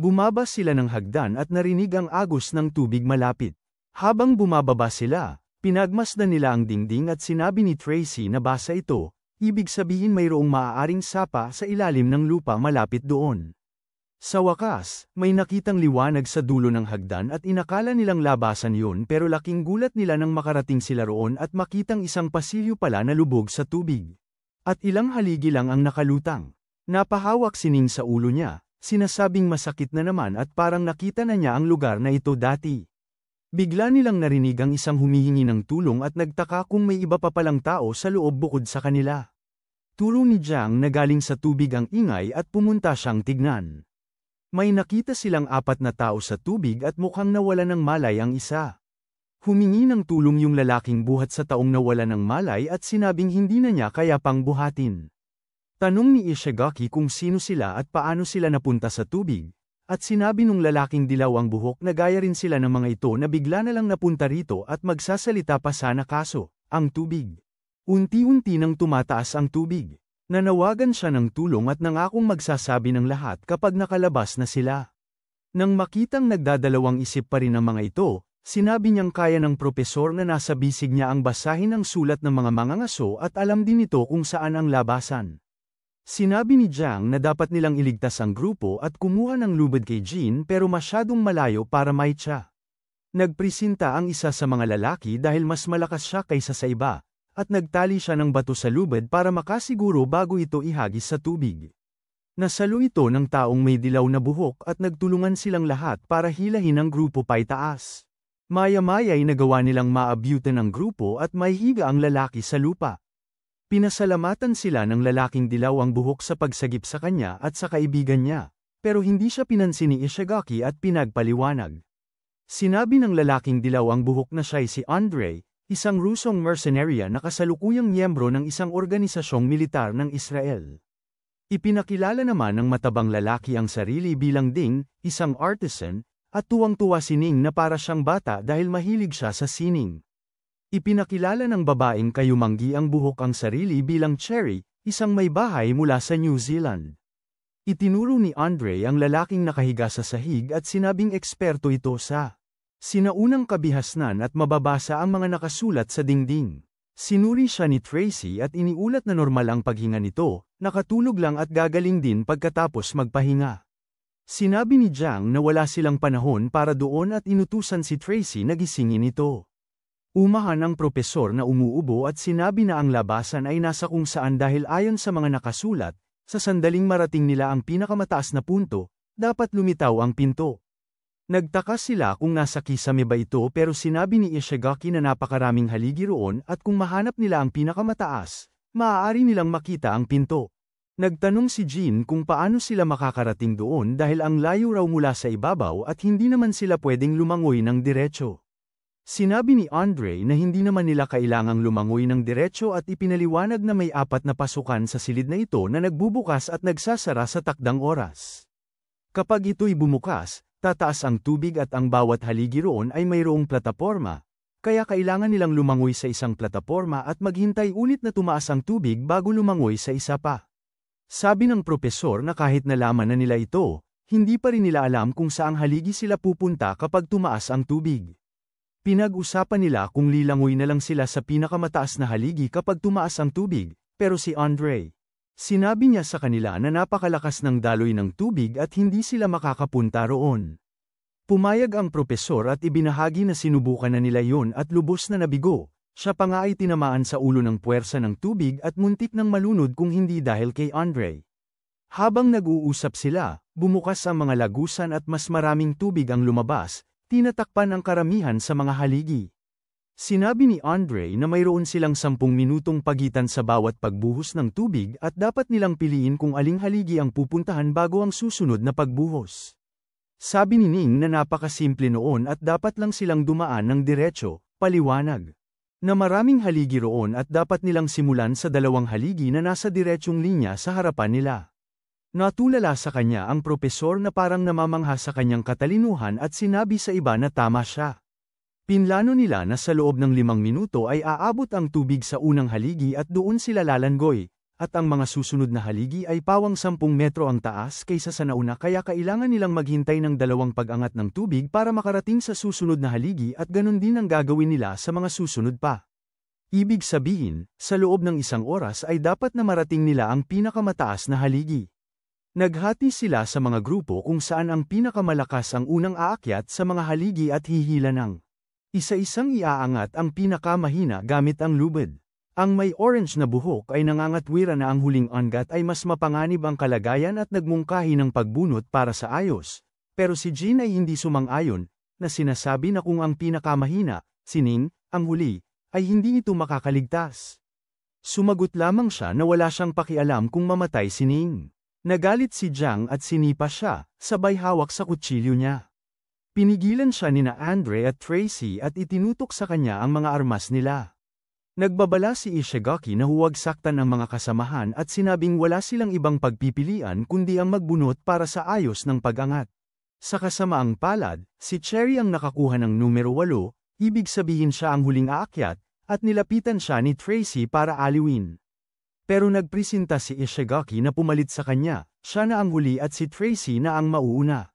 Bumaba sila ng hagdan at narinig ang agos ng tubig malapit. Habang bumababa sila, pinagmasdan nila ang dingding at sinabi ni Tracy na basa ito, ibig sabihin mayroong maaaring sapa sa ilalim ng lupa malapit doon. Sa wakas, may nakitang liwanag sa dulo ng hagdan at inakala nilang labasan yun pero laking gulat nila nang makarating sila roon at makitang isang pasilyo pala na lubog sa tubig. At ilang haligi lang ang nakalutang. Napahawak si Ning sa ulo niya, sinasabing masakit na naman at parang nakita na niya ang lugar na ito dati. Bigla nilang narinig ang isang humihingi ng tulong at nagtaka kung may iba pa palang tao sa loob bukod sa kanila. Turo ni Jiang na galing sa tubig ang ingay at pumunta siyang tignan. May nakita silang 4 na tao sa tubig at mukhang nawala ng malay ang isa. Humingi ng tulong yung lalaking buhat sa taong nawala ng malay at sinabing hindi na niya kaya pang buhatin. Tanong ni Ishigaki kung sino sila at paano sila napunta sa tubig, at sinabi nung lalaking dilaw ang buhok na gaya rin sila ng mga ito na bigla na lang napunta rito at magsasalita pa sana kaso, ang tubig. Unti-unti nang tumataas ang tubig. Nanawagan siya ng tulong at nangakong magsasabi ng lahat kapag nakalabas na sila. Nang makitang nagdadalawang isip pa rin ang mga ito, sinabi niyang kaya ng propesor na nasa bisig niya ang basahin ang sulat ng mga mangangaso at alam din nito kung saan ang labasan. Sinabi ni Jiang na dapat nilang iligtas ang grupo at kumuha ng lubid kay Jin pero masyadong malayo para maitsa. Nagpresinta ang isa sa mga lalaki dahil mas malakas siya kaysa sa iba, at nagtali siya ng bato sa lubid para makasiguro bago ito ihagis sa tubig. Nasalo ito ng taong may dilaw na buhok at nagtulungan silang lahat para hilahin ang grupo paitaas. Maya-maya ay nagawa nilang maabyutan ang grupo at maihiga ang lalaki sa lupa. Pinasalamatan sila ng lalaking dilaw ang buhok sa pagsagip sa kanya at sa kaibigan niya, pero hindi siya pinansin ni Ishigaki at pinagpaliwanag. Sinabi ng lalaking dilaw ang buhok na siya si Andre, isang Rusong mercenarya na kasalukuyang miyembro ng isang organisasyong militar ng Israel. Ipinakilala naman ng matabang lalaki ang sarili bilang Ding, isang artisan, at tuwang-tuwa si Ning na para siyang bata dahil mahilig siya sa sining. Ipinakilala ng babaeng kayumanggi ang buhok ang sarili bilang Cherry, isang may bahay mula sa New Zealand. Itinuro ni Andre ang lalaking nakahiga sa sahig at sinabing eksperto ito sa sinaunang kabihasnan at mababasa ang mga nakasulat sa dingding. Sinuri siya ni Tracy at iniulat na normal ang paghinga nito, nakatulog lang at gagaling din pagkatapos magpahinga. Sinabi ni Jiang na wala silang panahon para doon at inutusan si Tracy na gisingin ito. Umahan ang propesor na umuubo at sinabi na ang labasan ay nasa kung saan dahil ayon sa mga nakasulat, sa sandaling marating nila ang pinakamataas na punto, dapat lumitaw ang pinto. Nagtaka sila kung nasa kisame ba ito pero sinabi ni Ishigaki na napakaraming haligi roon at kung mahanap nila ang pinakamataas, maaari nilang makita ang pinto. Nagtanong si Jin kung paano sila makakarating doon dahil ang layo raw mula sa ibabaw at hindi naman sila pwedeng lumangoy ng diretso. Sinabi ni Andre na hindi naman nila kailangang lumangoy ng diretso at ipinaliwanag na may 4 na pasukan sa silid na ito na nagbubukas at nagsasara sa takdang oras. Kapag ito'y bumukas, tataas ang tubig at ang bawat haligi roon ay mayroong plataporma, kaya kailangan nilang lumangoy sa isang plataporma at maghintay ulit na tumaas ang tubig bago lumangoy sa isa pa. Sabi ng propesor na kahit nalaman na nila ito, hindi pa rin nila alam kung saang haligi sila pupunta kapag tumaas ang tubig. Pinag-usapan nila kung lilangoy na lang sila sa pinakamataas na haligi kapag tumaas ang tubig, pero si Andre, sinabi niya sa kanila na napakalakas ng daloy ng tubig at hindi sila makakapunta roon. Pumayag ang propesor at ibinahagi na sinubukan na nila yon at lubos na nabigo, siya pa nga ay tinamaan sa ulo ng puwersa ng tubig at muntik ng malunod kung hindi dahil kay Andre. Habang nag-uusap sila, bumukas ang mga lagusan at mas maraming tubig ang lumabas, tinatakpan ang karamihan sa mga haligi. Sinabi ni Andre na mayroon silang 10 minutong pagitan sa bawat pagbuhos ng tubig at dapat nilang piliin kung aling haligi ang pupuntahan bago ang susunod na pagbuhos. Sabi ni Ning na napakasimple noon at dapat lang silang dumaan ng diretso, paliwanag. Na maraming haligi roon at dapat nilang simulan sa 2 haligi na nasa diretsyong linya sa harapan nila. Natulala sa kanya ang propesor na parang namamangha sa kanyang katalinuhan at sinabi sa iba na tama siya. Pinlano nila na sa loob ng 5 minuto ay aabot ang tubig sa unang haligi at doon sila lalangoy, at ang mga susunod na haligi ay pawang 10 metro ang taas kaysa sa nauna kaya kailangan nilang maghintay ng 2 pag-angat ng tubig para makarating sa susunod na haligi at ganun din ang gagawin nila sa mga susunod pa. Ibig sabihin, sa loob ng 1 oras ay dapat na marating nila ang pinakamataas na haligi. Naghati sila sa mga grupo kung saan ang pinakamalakas ang unang aakyat sa mga haligi at hihila ng isa-isang iaangat ang pinakamahina gamit ang lubid. Ang may orange na buhok ay nangangatwira na ang huling angat ay mas mapanganib ang kalagayan at nagmungkahi ng pagbunot para sa ayos, pero si Jin ay hindi sumang-ayon, na sinasabi na kung ang pinakamahina, si Ning, ang huli, ay hindi ito makakaligtas. Sumagot lamang siya na wala siyang pakialam kung mamatay si Ning. Nagalit si Jiang at sinipa siya, sabay hawak sa kutsilyo niya. Pinigilan siya nina Andre at Tracy at itinutok sa kanya ang mga armas nila. Nagbabala si Ishigaki na huwag saktan ang mga kasamahan at sinabing wala silang ibang pagpipilian kundi ang magbunot para sa ayos ng pag-angat. Sa kasamaang palad, si Cherry ang nakakuha ng numero 8, ibig sabihin siya ang huling aakyat, at nilapitan siya ni Tracy para aliwin. Pero nagpresenta si Ishigaki na pumalit sa kanya, siya na ang huli at si Tracy na ang mauuna.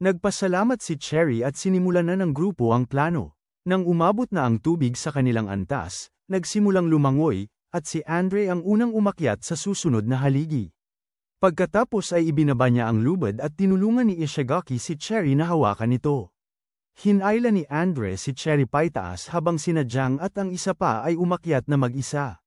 Nagpasalamat si Cherry at sinimulan na ng grupo ang plano. Nang umabot na ang tubig sa kanilang antas, nagsimulang lumangoy, at si Andre ang unang umakyat sa susunod na haligi. Pagkatapos ay ibinaba niya ang lubid at tinulungan ni Ishigaki si Cherry na hawakan ito. Hinayla ni Andre si Cherry paitaas habang sina Jang at ang isa pa ay umakyat na mag-isa.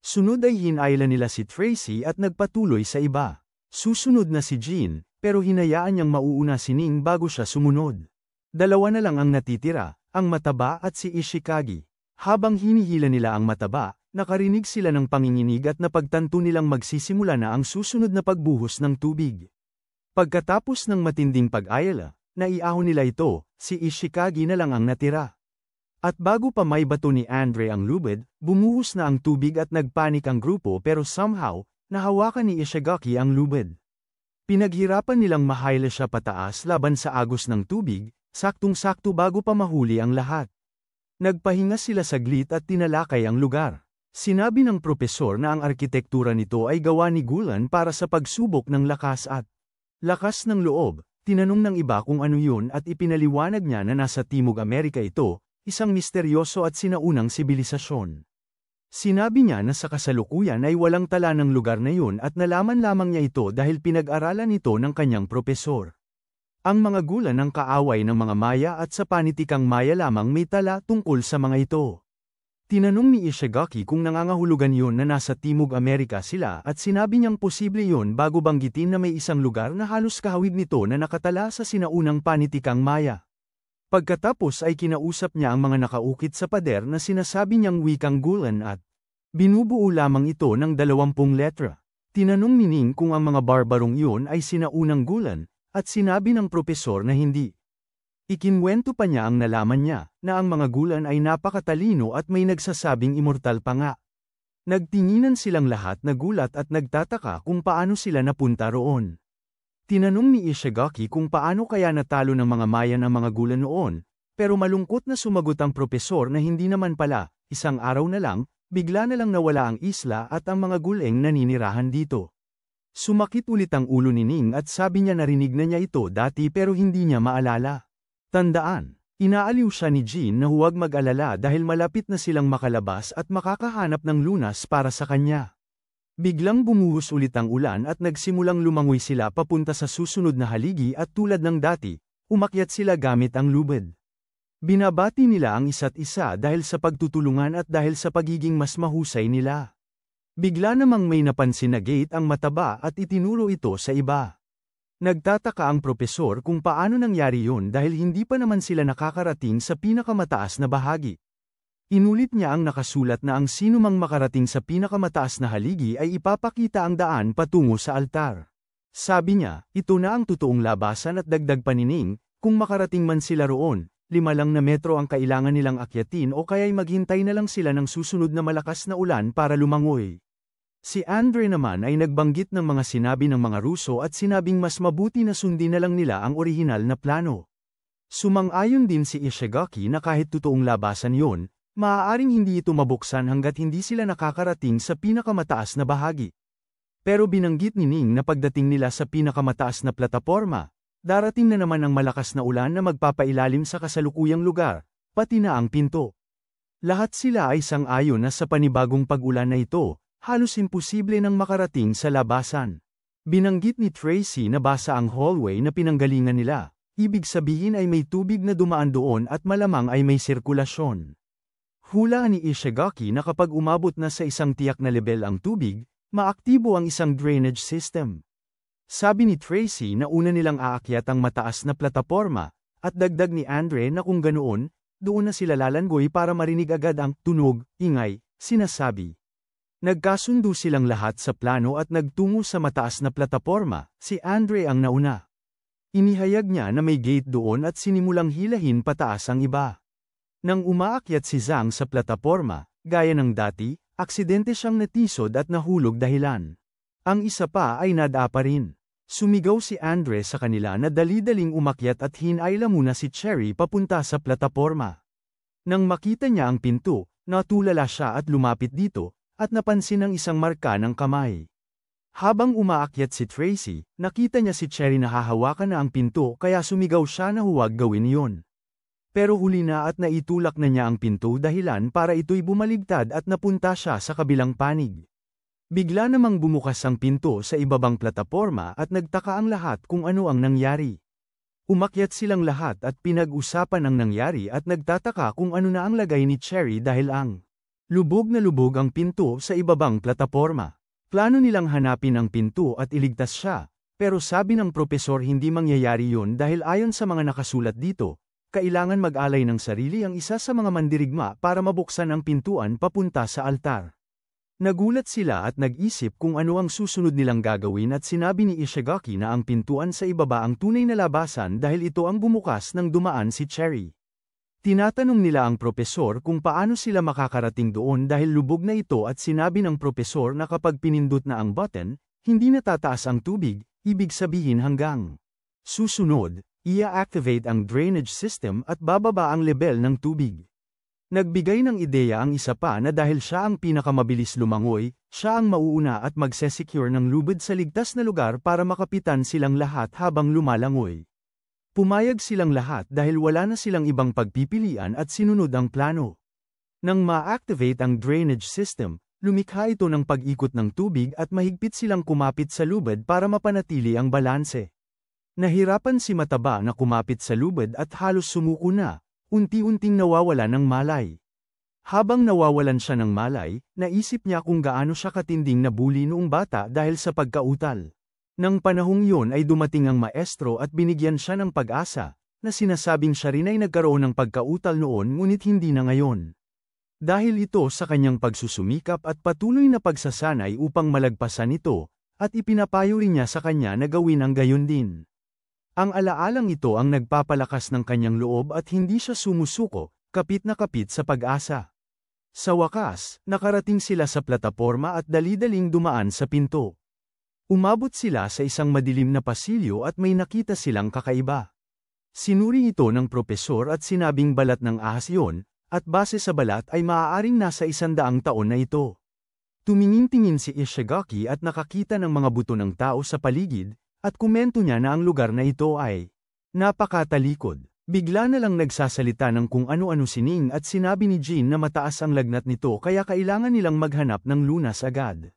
Sunod ay hinayla nila si Tracy at nagpatuloy sa iba. Susunod na si Jean, pero hinayaan niyang mauuna si Ning bago siya sumunod. Dalawa na lang ang natitira, ang mataba at si Ishikagi. Habang hinihila nila ang mataba, nakarinig sila ng panginginig at napagtanto nilang magsisimula na ang susunod na pagbuhos ng tubig. Pagkatapos ng matinding pag-ayala, naiahon nila ito, si Ishikagi na lang ang natira. At bago pa may bato ni Andre ang lubid, bumuhos na ang tubig at nagpanik ang grupo pero somehow, nahawakan ni Ishigaki ang lubid. Pinaghirapan nilang mahayla siya pataas laban sa agos ng tubig, saktong-sakto bago pa mahuli ang lahat. Nagpahinga sila saglit at tinalakay ang lugar. Sinabi ng propesor na ang arkitektura nito ay gawa ni Gulan para sa pagsubok ng lakas at lakas ng loob. Tinanong ng iba kung ano yun at ipinaliwanag niya na nasa Timog Amerika ito, isang misteryoso at sinaunang sibilisasyon. Sinabi niya na sa kasalukuyan ay walang tala ng lugar na yun at nalaman lamang niya ito dahil pinag-aralan ito ng kanyang propesor. Ang mga Gulan ang kaaway ng mga Maya at sa panitikang Maya lamang may tala tungkol sa mga ito. Tinanong ni Ishigaki kung nangangahulugan yun na nasa Timog Amerika sila at sinabi niyang posible yun bago banggitin na may isang lugar na halos kahawig nito na nakatala sa sinaunang panitikang Maya. Pagkatapos ay kinausap niya ang mga nakaukit sa pader na sinasabi niyang wikang Gulan at binubuo lamang ito ng 20 letra. Tinanong ni Ning kung ang mga barbarong yun ay sinaunang Gulan, at sinabi ng propesor na hindi. Ikinwento pa niya ang nalaman niya, na ang mga Gulan ay napakatalino at may nagsasabing immortal pa nga. Nagtinginan silang lahat na gulat at nagtataka kung paano sila napunta roon. Tinanong ni Ishigaki kung paano kaya natalo ng mga Mayan ang mga Gulan noon, pero malungkot na sumagot ang propesor na hindi naman pala, isang araw na lang, bigla na lang nawala ang isla at ang mga Guleng naninirahan dito. Sumakit ulit ang ulo ni Ning at sabi niya narinig na niya ito dati pero hindi niya maalala. Tandaan, inaaliw siya ni Jean na huwag mag-alala dahil malapit na silang makalabas at makakahanap ng lunas para sa kanya. Biglang bumuhos ulit ang ulan at nagsimulang lumangoy sila papunta sa susunod na haligi at tulad ng dati, umakyat sila gamit ang lubid. Binabati nila ang isa't isa dahil sa pagtutulungan at dahil sa pagiging mas mahusay nila. Bigla namang may napansin na gate ang mataba at itinuro ito sa iba. Nagtataka ang propesor kung paano nangyari yun dahil hindi pa naman sila nakakarating sa pinakamataas na bahagi. Inulit niya ang nakasulat na ang sinumang makarating sa pinakamataas na haligi ay ipapakita ang daan patungo sa altar. Sabi niya, ito na ang totoong labasan at dagdag panining, kung makarating man sila roon, 5 lang na metro ang kailangan nilang akyatin o kaya'y maghintay na lang sila ng susunod na malakas na ulan para lumangoy. Si Andre naman ay nagbanggit ng mga sinabi ng mga Ruso at sinabing mas mabuti na sundin na lang nila ang orihinal na plano. Sumang-ayon din si Ishigaki na kahit totoong labasan yon, maaaring hindi ito mabuksan hanggat hindi sila nakakarating sa pinakamataas na bahagi. Pero binanggit ni Ning na pagdating nila sa pinakamataas na plataporma, darating na naman ang malakas na ulan na magpapailalim sa kasalukuyang lugar, pati na ang pinto. Lahat sila ay sang-ayon na sa panibagong pag-ulan na ito, halos imposible nang makarating sa labasan. Binanggit ni Tracy na basa ang hallway na pinanggalingan nila, ibig sabihin ay may tubig na dumaan doon at malamang ay may sirkulasyon. Hula ni Ishigaki na kapag umabot na sa isang tiyak na level ang tubig, maaktibo ang isang drainage system. Sabi ni Tracy na una nilang aakyat ang mataas na plataporma, at dagdag ni Andre na kung ganoon, doon na sila lalangoy para marinig agad ang tunog, ingay, sinasabi. Nagkasundo silang lahat sa plano at nagtungo sa mataas na plataporma, si Andre ang nauna. Inihayag niya na may gate doon at sinimulang hilahin pataas ang iba. Nang umaakyat si Zhang sa plataporma, gaya ng dati, aksidente siyang natisod at nahulog dahilan. Ang isa pa ay nadapa rin. Sumigaw si Andre sa kanila na dali-daling umakyat at hinayla muna si Cherry papunta sa plataporma. Nang makita niya ang pinto, natulala siya at lumapit dito, at napansin ang isang marka ng kamay. Habang umaakyat si Tracy, nakita niya si Cherry na hahawakan na ang pinto kaya sumigaw siya na huwag gawin yon. Pero huli na at naitulak na niya ang pinto dahilan para ito'y bumaligtad at napunta siya sa kabilang panig. Bigla namang bumukas ang pinto sa ibabang plataporma at nagtaka ang lahat kung ano ang nangyari. Umakyat silang lahat at pinag-usapan ang nangyari at nagtataka kung ano na ang lagay ni Cherry dahil lubog na lubog ang pinto sa ibabang plataporma. Plano nilang hanapin ang pinto at iligtas siya, pero sabi ng propesor hindi mangyayari yun dahil ayon sa mga nakasulat dito, kailangan mag-alay ng sarili ang isa sa mga mandirigma para mabuksan ang pintuan papunta sa altar. Nagulat sila at nag-isip kung ano ang susunod nilang gagawin at sinabi ni Ishigaki na ang pintuan sa ibaba ang tunay na labasan dahil ito ang bumukas nang dumaan si Cherry. Tinatanong nila ang propesor kung paano sila makakarating doon dahil lubog na ito at sinabi ng propesor na kapag pinindot na ang button, hindi natataas ang tubig, ibig sabihin hanggang susunod, ia-activate ang drainage system at bababa ang level ng tubig. Nagbigay ng ideya ang isa pa na dahil siya ang pinakamabilis lumangoy, siya ang mauuna at magse-secure ng lubid sa ligtas na lugar para makapitan silang lahat habang lumalangoy. Pumayag silang lahat dahil wala na silang ibang pagpipilian at sinunod ang plano. Nang ma-activate ang drainage system, lumikha ito ng pag-ikot ng tubig at mahigpit silang kumapit sa lubid para mapanatili ang balanse. Nahirapan si Mataba na kumapit sa lubid at halos sumuko na. Unti-unting nawawala ng malay. Habang nawawalan siya ng malay, naisip niya kung gaano siya katinding nabuli noong bata dahil sa pagkautal. Nang panahong yun ay dumating ang maestro at binigyan siya ng pag-asa, na sinasabing siya rin ay nagkaroon ng pagkautal noon ngunit hindi na ngayon. Dahil ito sa kanyang pagsusumikap at patuloy na pagsasanay upang malagpasan ito, at ipinapayo rin niya sa kanya na gawin ang gayon din. Ang alaalang ito ang nagpapalakas ng kanyang loob at hindi siya sumusuko, kapit na kapit sa pag-asa. Sa wakas, nakarating sila sa plataporma at dali-daling dumaan sa pinto. Umabot sila sa isang madilim na pasilyo at may nakita silang kakaiba. Sinuri ito ng propesor at sinabing balat ng ahas yun, at base sa balat ay maaaring nasa 100 taon na ito. Tumingin-tingin si Ishigaki at nakakita ng mga buto ng tao sa paligid, at komento niya na ang lugar na ito ay napakatalikod. Bigla na lang nagsasalita ng kung ano-ano sining at sinabi ni Jean na mataas ang lagnat nito kaya kailangan nilang maghanap ng lunas agad.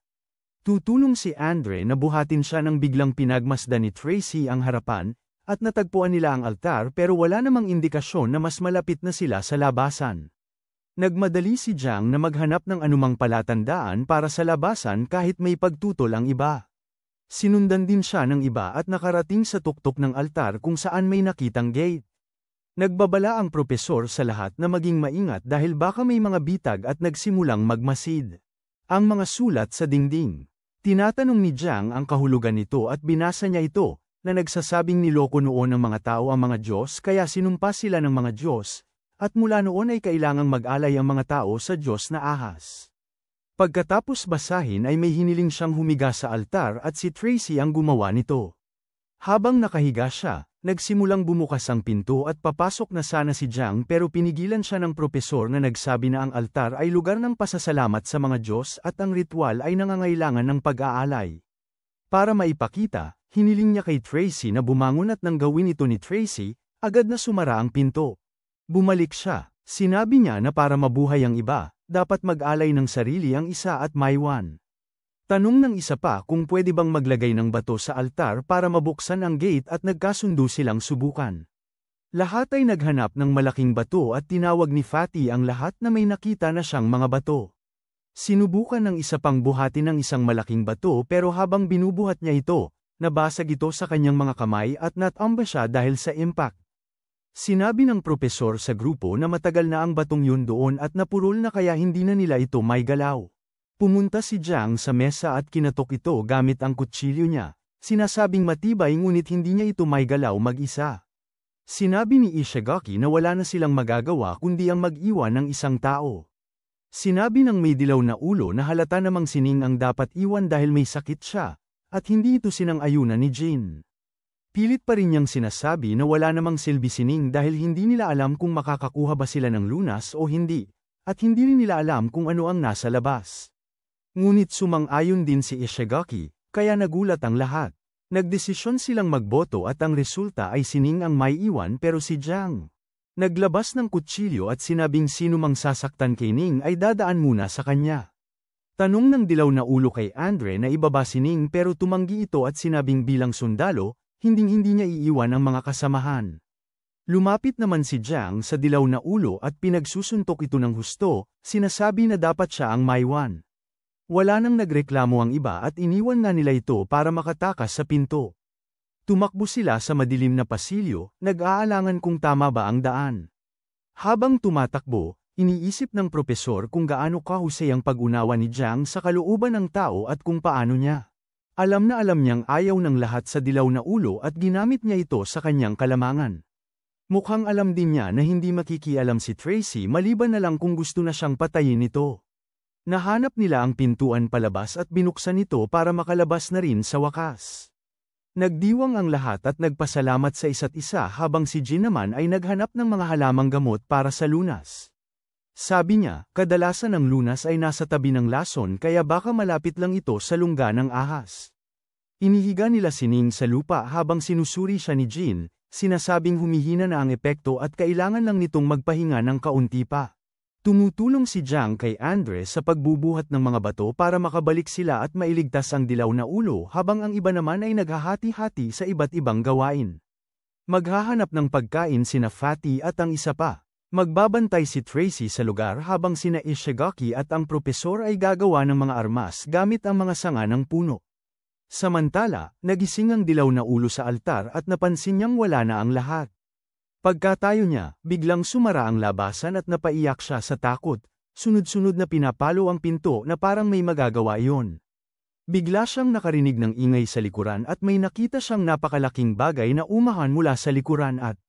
Tutulong si Andre na buhatin siya nang biglang pinagmasdan ni Tracy ang harapan, at natagpuan nila ang altar pero wala namang indikasyon na mas malapit na sila sa labasan. Nagmadali si Jiang na maghanap ng anumang palatandaan para sa labasan kahit may pagtutol ang iba. Sinundan din siya ng iba at nakarating sa tuktok ng altar kung saan may nakitang gate. Nagbabala ang propesor sa lahat na maging maingat dahil baka may mga bitag at nagsimulang magmasid. Ang mga sulat sa dingding. Tinatanong ni Jiang ang kahulugan nito at binasa niya ito, na nagsasabing niloko noon ng mga tao ang mga Diyos kaya sinumpa sila ng mga Diyos, at mula noon ay kailangang mag-alay ang mga tao sa Diyos na ahas. Pagkatapos basahin ay may hiniling siyang humiga sa altar at si Tracy ang gumawa nito. Habang nakahiga siya, nagsimulang bumukas ang pinto at papasok na sana si Jiang pero pinigilan siya ng propesor na nagsabi na ang altar ay lugar ng pasasalamat sa mga Diyos at ang ritual ay nangangailangan ng pag-aalay. Para maipakita, hiniling niya kay Tracy na bumangon at nang gawin ito ni Tracy, agad na sumara ang pinto. Bumalik siya, sinabi niya na para mabuhay ang iba, dapat mag-alay ng sarili ang isa at maiwan. Tanong ng isa pa kung pwede bang maglagay ng bato sa altar para mabuksan ang gate at nagkasundo silang subukan. Lahat ay naghanap ng malaking bato at tinawag ni Fatty ang lahat na may nakita na siyang mga bato. Sinubukan ng isa pang buhatin ng isang malaking bato pero habang binubuhat niya ito, nabasag ito sa kanyang mga kamay at natamba siya dahil sa impact. Sinabi ng propesor sa grupo na matagal na ang batong yun doon at napurol na kaya hindi na nila ito may galaw. Pumunta si Jiang sa mesa at kinatok ito gamit ang kutsilyo niya, sinasabing matibay ngunit hindi niya ito may galaw mag-isa. Sinabi ni Ishigaki na wala na silang magagawa kundi ang mag-iwan ng isang tao. Sinabi ng may dilaw na ulo na halata namang sining ang dapat iwan dahil may sakit siya, at hindi ito sinang-ayunan ni Jean. Pilit pa rin niyang sinasabi na wala namang silbi sining dahil hindi nila alam kung makakakuha ba sila ng lunas o hindi, at hindi rin nila alam kung ano ang nasa labas. Ngunit sumang-ayon din si Ishigaki, kaya nagulat ang lahat. Nagdesisyon silang magboto at ang resulta ay sining ang may iwan pero si Jiang. Naglabas ng kutsilyo at sinabing sino mang sasaktan kay Ning ay dadaan muna sa kanya. Tanong ng dilaw na ulo kay Andre na ibaba si Ning pero tumanggi ito at sinabing bilang sundalo, hinding-hindi niya iiwan ang mga kasamahan. Lumapit naman si Jiang sa dilaw na ulo at pinagsusuntok ito ng husto, sinasabi na dapat siya ang maiwan. Wala nang nagreklamo ang iba at iniwan na nila ito para makatakas sa pinto. Tumakbo sila sa madilim na pasilyo, nag-aalangan kung tama ba ang daan. Habang tumatakbo, iniisip ng propesor kung gaano kahusay ang pag-unawa ni Jiang sa kalooban ng tao at kung paano niya. Alam na alam niyang ayaw ng lahat sa dilaw na ulo at ginamit niya ito sa kanyang kalamangan. Mukhang alam din niya na hindi makikialam si Tracy maliban na lang kung gusto na siyang patayin ito. Nahanap nila ang pintuan palabas at binuksan ito para makalabas na rin sa wakas. Nagdiwang ang lahat at nagpasalamat sa isa't isa habang si Jin naman ay naghanap ng mga halamang gamot para sa lunas. Sabi niya, kadalasan ang lunas ay nasa tabi ng lason kaya baka malapit lang ito sa lungga ng ahas. Inihiga nila si Ning sa lupa habang sinusuri siya ni Jin, sinasabing humihina na ang epekto at kailangan lang nitong magpahinga ng kaunti pa. Tumutulong si Jiang kay Andre sa pagbubuhat ng mga bato para makabalik sila at mailigtas ang dilaw na ulo habang ang iba naman ay naghahati-hati sa iba't ibang gawain. Maghahanap ng pagkain sina Fatty at ang isa pa. Magbabantay si Tracy sa lugar habang sina Ishigaki at ang propesor ay gagawa ng mga armas gamit ang mga sanga ng puno. Samantala, nagising ang dilaw na ulo sa altar at napansin niyang wala na ang lahat. Pagkatayo niya, biglang sumara ang labasan at napaiyak siya sa takot, sunod-sunod na pinapalo ang pinto na parang may magagawa iyon. Bigla siyang nakarinig ng ingay sa likuran at may nakita siyang napakalaking bagay na umahan mula sa likuran at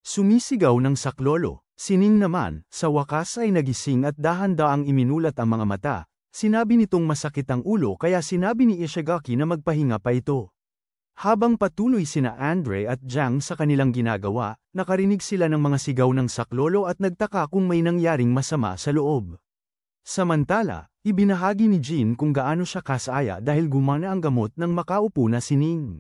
sumisigaw ng saklolo. Si Ning naman, sa wakas ay nagising at dahan-daang iminulat ang mga mata. Sinabi nitong masakit ang ulo kaya sinabi ni Ishigaki na magpahinga pa ito. Habang patuloy sina Andre at Jiang sa kanilang ginagawa, nakarinig sila ng mga sigaw ng saklolo at nagtaka kung may nangyaring masama sa loob. Samantala, ibinahagi ni Jin kung gaano siya kasaya dahil gumana ang gamot ng makaupo na si Ning.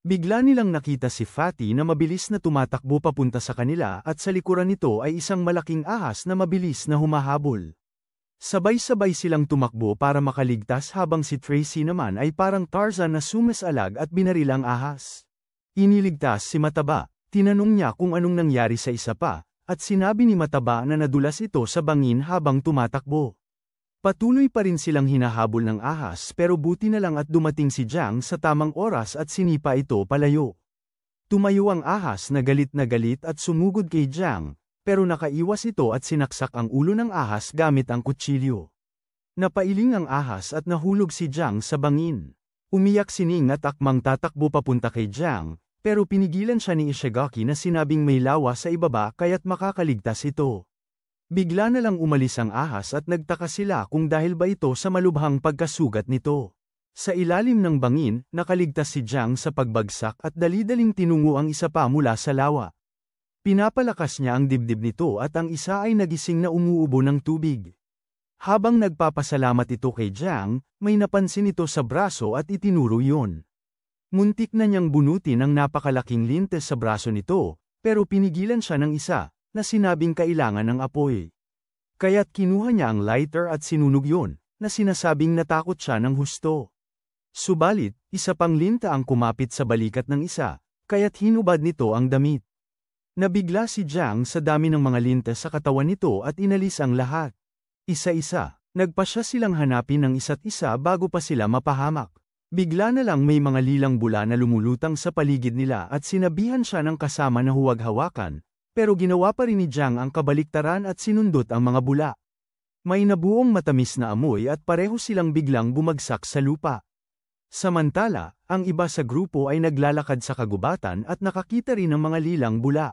Bigla nilang nakita si Fatty na mabilis na tumatakbo papunta sa kanila at sa likuran nito ay isang malaking ahas na mabilis na humahabol. Sabay-sabay silang tumakbo para makaligtas habang si Tracy naman ay parang Tarzan na sumisalag at binaril ang ahas. Iniligtas si Mataba, tinanong niya kung anong nangyari sa isa pa, at sinabi ni Mataba na nadulas ito sa bangin habang tumatakbo. Patuloy pa rin silang hinahabol ng ahas pero buti na lang at dumating si Jiang sa tamang oras at sinipa ito palayo. Tumayo ang ahas na galit at sumugod kay Jiang, pero nakaiwas ito at sinaksak ang ulo ng ahas gamit ang kutsilyo. Napailing ang ahas at nahulog si Jiang sa bangin. Umiyak si Ning at akmang tatakbo papunta kay Jiang, pero pinigilan siya ni Ishigaki na sinabing may lawa sa ibaba kaya't makakaligtas ito. Bigla na lang umalis ang ahas at nagtaka sila kung dahil ba ito sa malubhang pagkasugat nito. Sa ilalim ng bangin, nakaligtas si Jiang sa pagbagsak at dali-daling tinungo ang isa pa mula sa lawa. Pinapalakas niya ang dibdib nito at ang isa ay nagising na umuubo ng tubig. Habang nagpapasalamat ito kay Jiang, may napansin ito sa braso at itinuro iyon. Muntik na niyang bunutin ang napakalaking lintes sa braso nito, pero pinigilan siya ng isa, na sinabing kailangan ng apoy. Kaya't kinuha niya ang lighter at sinunog yun, na sinasabing natakot siya ng husto. Subalit, isa pang linta ang kumapit sa balikat ng isa, kaya't hinubad nito ang damit. Nabigla si Jiang sa dami ng mga linta sa katawan nito at inalis ang lahat. Isa-isa, nagpasya silang hanapin ng isa't isa bago pa sila mapahamak. Bigla na lang may mga lilang bula na lumulutang sa paligid nila at sinabihan siya ng kasama na huwag hawakan, pero ginawa pa rin ni Jiang ang kabaliktaran at sinundot ang mga bula. May nabuong matamis na amoy at pareho silang biglang bumagsak sa lupa. Samantala, ang iba sa grupo ay naglalakad sa kagubatan at nakakita rin ng mga lilang bula.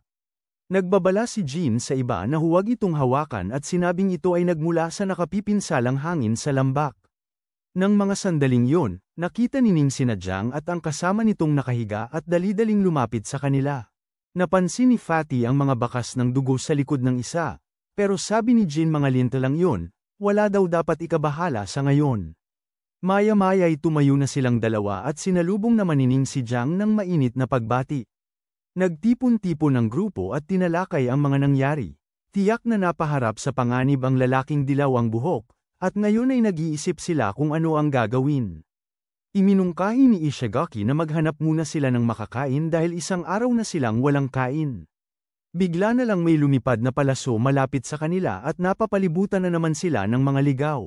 Nagbabala si Jin sa iba na huwag itong hawakan at sinabing ito ay nagmula sa nakapipinsalang hangin sa lambak. Nang mga sandaling yon, nakita ni Ning sina Jiang at ang kasama nitong nakahiga at dali-daling lumapit sa kanila. Napansin ni Fatty ang mga bakas ng dugo sa likod ng isa, pero sabi ni Jin mga linta lang yon, wala daw dapat ikabahala sa ngayon. Maya-maya ay tumayo na silang dalawa at sinalubong naman ni Ning si Jiang ng mainit na pagbati. Nagtipon-tipon ang grupo at tinalakay ang mga nangyari. Tiyak na napaharap sa panganib ang lalaking dilaw ang buhok, at ngayon ay nag-iisip sila kung ano ang gagawin. Iminungkahi ni Ishigaki na maghanap muna sila ng makakain dahil isang araw na silang walang kain. Bigla na lang may lumipad na palaso malapit sa kanila at napapalibutan na naman sila ng mga ligaw.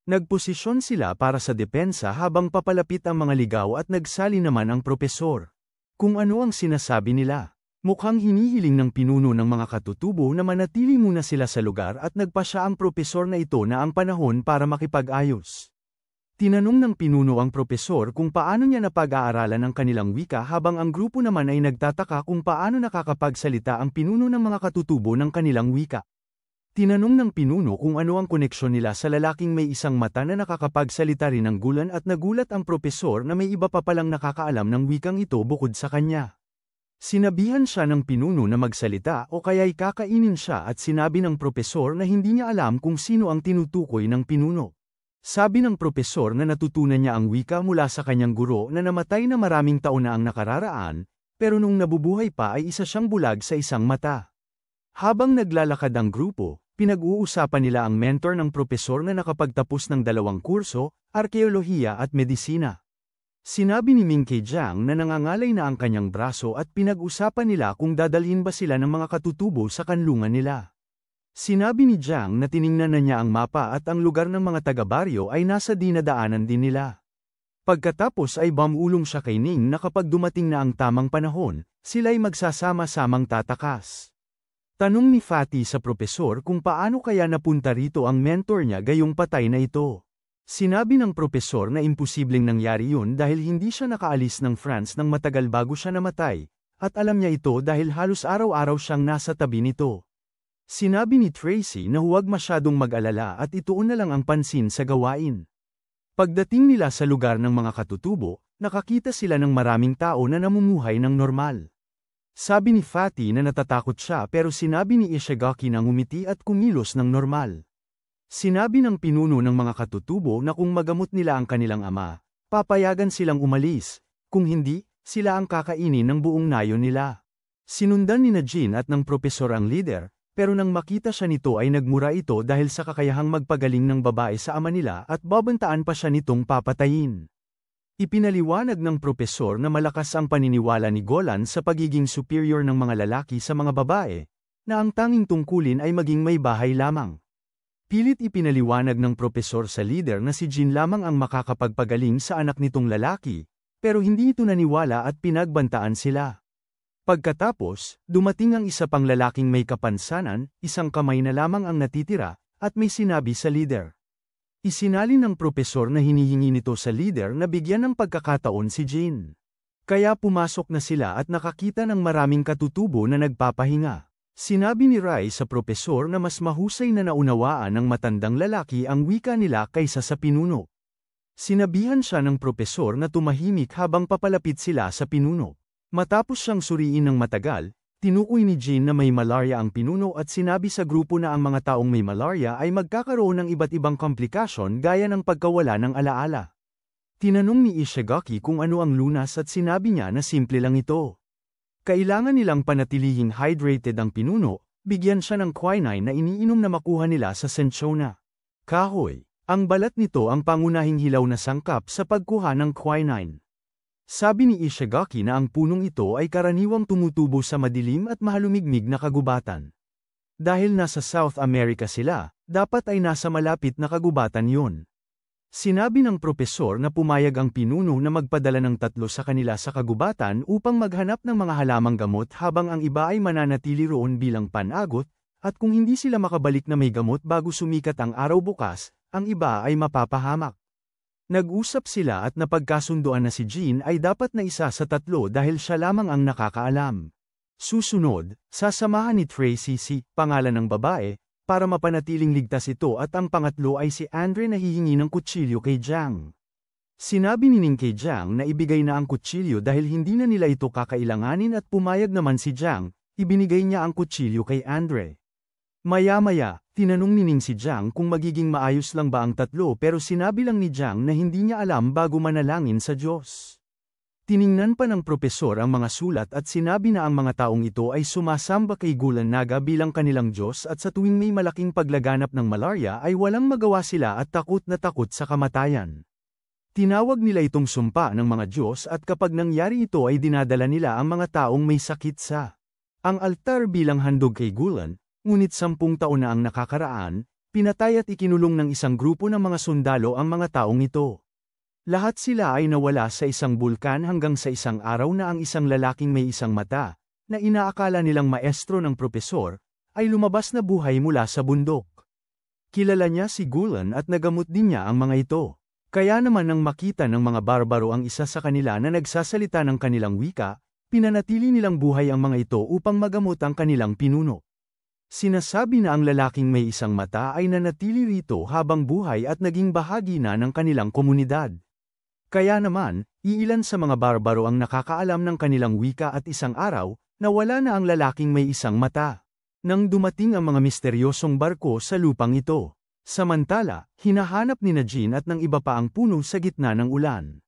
Nagposisyon sila para sa depensa habang papalapit ang mga ligaw at nagsali naman ang propesor. Kung ano ang sinasabi nila. Mukhang hinihiling ng pinuno ng mga katutubo na manatili muna sila sa lugar at nagpasya ang propesor na ito na ang panahon para makipag-ayos. Tinanong ng pinuno ang propesor kung paano niya napag-aaralan ang kanilang wika habang ang grupo naman ay nagtataka kung paano nakakapagsalita ang pinuno ng mga katutubo ng kanilang wika. Tinanong ng pinuno kung ano ang koneksyon nila sa lalaking may isang mata na nakakapagsalita rin ng gulan at nagulat ang propesor na may iba pa palang nakakaalam ng wikang ito bukod sa kanya. Sinabihan siya ng pinuno na magsalita o kaya'y kakainin siya at sinabi ng propesor na hindi niya alam kung sino ang tinutukoy ng pinuno. Sabi ng propesor na natutunan niya ang wika mula sa kanyang guro na namatay na maraming taon na ang nakararaan, pero nung nabubuhay pa ay isa siyang bulag sa isang mata. Habang naglalakad ang grupo, pinag-uusapan nila ang mentor ng propesor na nakapagtapos ng 2 kurso, arkeolohiya at medisina. Sinabi ni Ming kay Jiang na nangangalay na ang kanyang braso at pinag-usapan nila kung dadalhin ba sila ng mga katutubo sa kanlungan nila. Sinabi ni Jiang na tiningnan na niya ang mapa at ang lugar ng mga taga-baryo ay nasa dinadaanan din nila. Pagkatapos ay bumulong siya kay Ning na kapag dumating na ang tamang panahon, sila'y magsasama-samang tatakas. Tanong ni Fatty sa propesor kung paano kaya napunta rito ang mentor niya gayong patay na ito. Sinabi ng propesor na imposibleng nangyari yun dahil hindi siya nakaalis ng France ng matagal bago siya namatay, at alam niya ito dahil halos araw-araw siyang nasa tabi nito. Sinabi ni Tracy na huwag masyadong mag-alala at ituon na lang ang pansin sa gawain. Pagdating nila sa lugar ng mga katutubo, nakakita sila ng maraming tao na namumuhay ng normal. Sabi ni Fatty na natatakot siya pero sinabi ni Ishigaki na ngumiti at kumilos ng normal. Sinabi ng pinuno ng mga katutubo na kung magamot nila ang kanilang ama, papayagan silang umalis, kung hindi, sila ang kakainin ng buong nayon nila. Sinundan ni Jin at ng propesor ang leader, pero nang makita siya nito ay nagmura ito dahil sa kakayahang magpagaling ng babae sa ama nila at babantaan pa siya nitong papatayin. Ipinaliwanag ng propesor na malakas ang paniniwala ni Golan sa pagiging superior ng mga lalaki sa mga babae, na ang tanging tungkulin ay maging may bahay lamang. Pilit ipinaliwanag ng propesor sa leader na si Jin lamang ang makakapagpagaling sa anak nitong lalaki, pero hindi ito naniwala at pinagbantaan sila. Pagkatapos, dumating ang isa pang lalaking may kapansanan, isang kamay na lamang ang natitira, at may sinabi sa leader. Isinalin ng propesor na hinihingi nito sa leader na bigyan ng pagkakataon si Jin. Kaya pumasok na sila at nakakita ng maraming katutubo na nagpapahinga. Sinabi ni Rai sa propesor na mas mahusay na naunawaan ng matandang lalaki ang wika nila kaysa sa pinuno. Sinabihan siya ng propesor na tumahimik habang papalapit sila sa pinuno. Matapos siyang suriin ng matagal, tinukoy ni Jin na may malaria ang pinuno at sinabi sa grupo na ang mga taong may malaria ay magkakaroon ng iba't ibang komplikasyon gaya ng pagkawala ng alaala. Tinanong ni Ishigaki kung ano ang lunas at sinabi niya na simple lang ito. Kailangan nilang panatilihing hydrated ang pinuno, bigyan siya ng quinine na iniinom na makuha nila sa Cinchona. Kahoy. Ang balat nito ang pangunahing hilaw na sangkap sa pagkuha ng quinine. Sabi ni Ishigaki na ang punong ito ay karaniwang tumutubo sa madilim at mahalumigmig na kagubatan. Dahil nasa South America sila, dapat ay nasa malapit na kagubatan yon. Sinabi ng propesor na pumayag ang pinuno na magpadala ng 3 sa kanila sa kagubatan upang maghanap ng mga halamang gamot habang ang iba ay mananatili roon bilang panagot, at kung hindi sila makabalik na may gamot bago sumikat ang araw bukas, ang iba ay mapapahamak. Nag-usap sila at napagkasunduan na si Jin ay dapat na isa sa 3 dahil siya lamang ang nakakaalam. Susunod, sasamahan ni Tracy si pangalan ng babae, para mapanatiling ligtas ito at ang pangatlo ay si Andre na hihingi ng kutsilyo kay Jiang. Sinabi ni Ning kay Jiang na ibigay na ang kutsilyo dahil hindi na nila ito kakailanganin at pumayag naman si Jiang, ibinigay niya ang kutsilyo kay Andre. Maya-maya, tinanong ni Ning si Jiang kung magiging maayos lang ba ang 3 pero sinabi lang ni Jiang na hindi niya alam bago manalangin sa Diyos. Tiningnan pa ng propesor ang mga sulat at sinabi na ang mga taong ito ay sumasamba kay Gulan Naga bilang kanilang Diyos at sa tuwing may malaking paglaganap ng malaria ay walang magawa sila at takot na takot sa kamatayan. Tinawag nila itong sumpa ng mga Diyos at kapag nangyari ito ay dinadala nila ang mga taong may sakit sa ang altar bilang handog kay Gulen, ngunit 10 taon na ang nakakaraan, pinatay at ikinulong ng isang grupo ng mga sundalo ang mga taong ito. Lahat sila ay nawala sa isang bulkan hanggang sa isang araw na ang isang lalaking may isang mata, na inaakala nilang maestro ng propesor, ay lumabas na buhay mula sa bundok. Kilala niya si Gulen at nagamot din niya ang mga ito. Kaya naman nang makita ng mga barbaro ang isa sa kanila na nagsasalita ng kanilang wika, pinanatili nilang buhay ang mga ito upang magamot ang kanilang pinuno. Sinasabi na ang lalaking may isang mata ay nanatili rito habang buhay at naging bahagi na ng kanilang komunidad. Kaya naman, iilan sa mga barbaro ang nakakaalam ng kanilang wika at isang araw, nawala na ang lalaking may isang mata. Nang dumating ang mga misteryosong barko sa lupang ito. Samantala, hinahanap ni Jean at ng iba pa ang puno sa gitna ng ulan.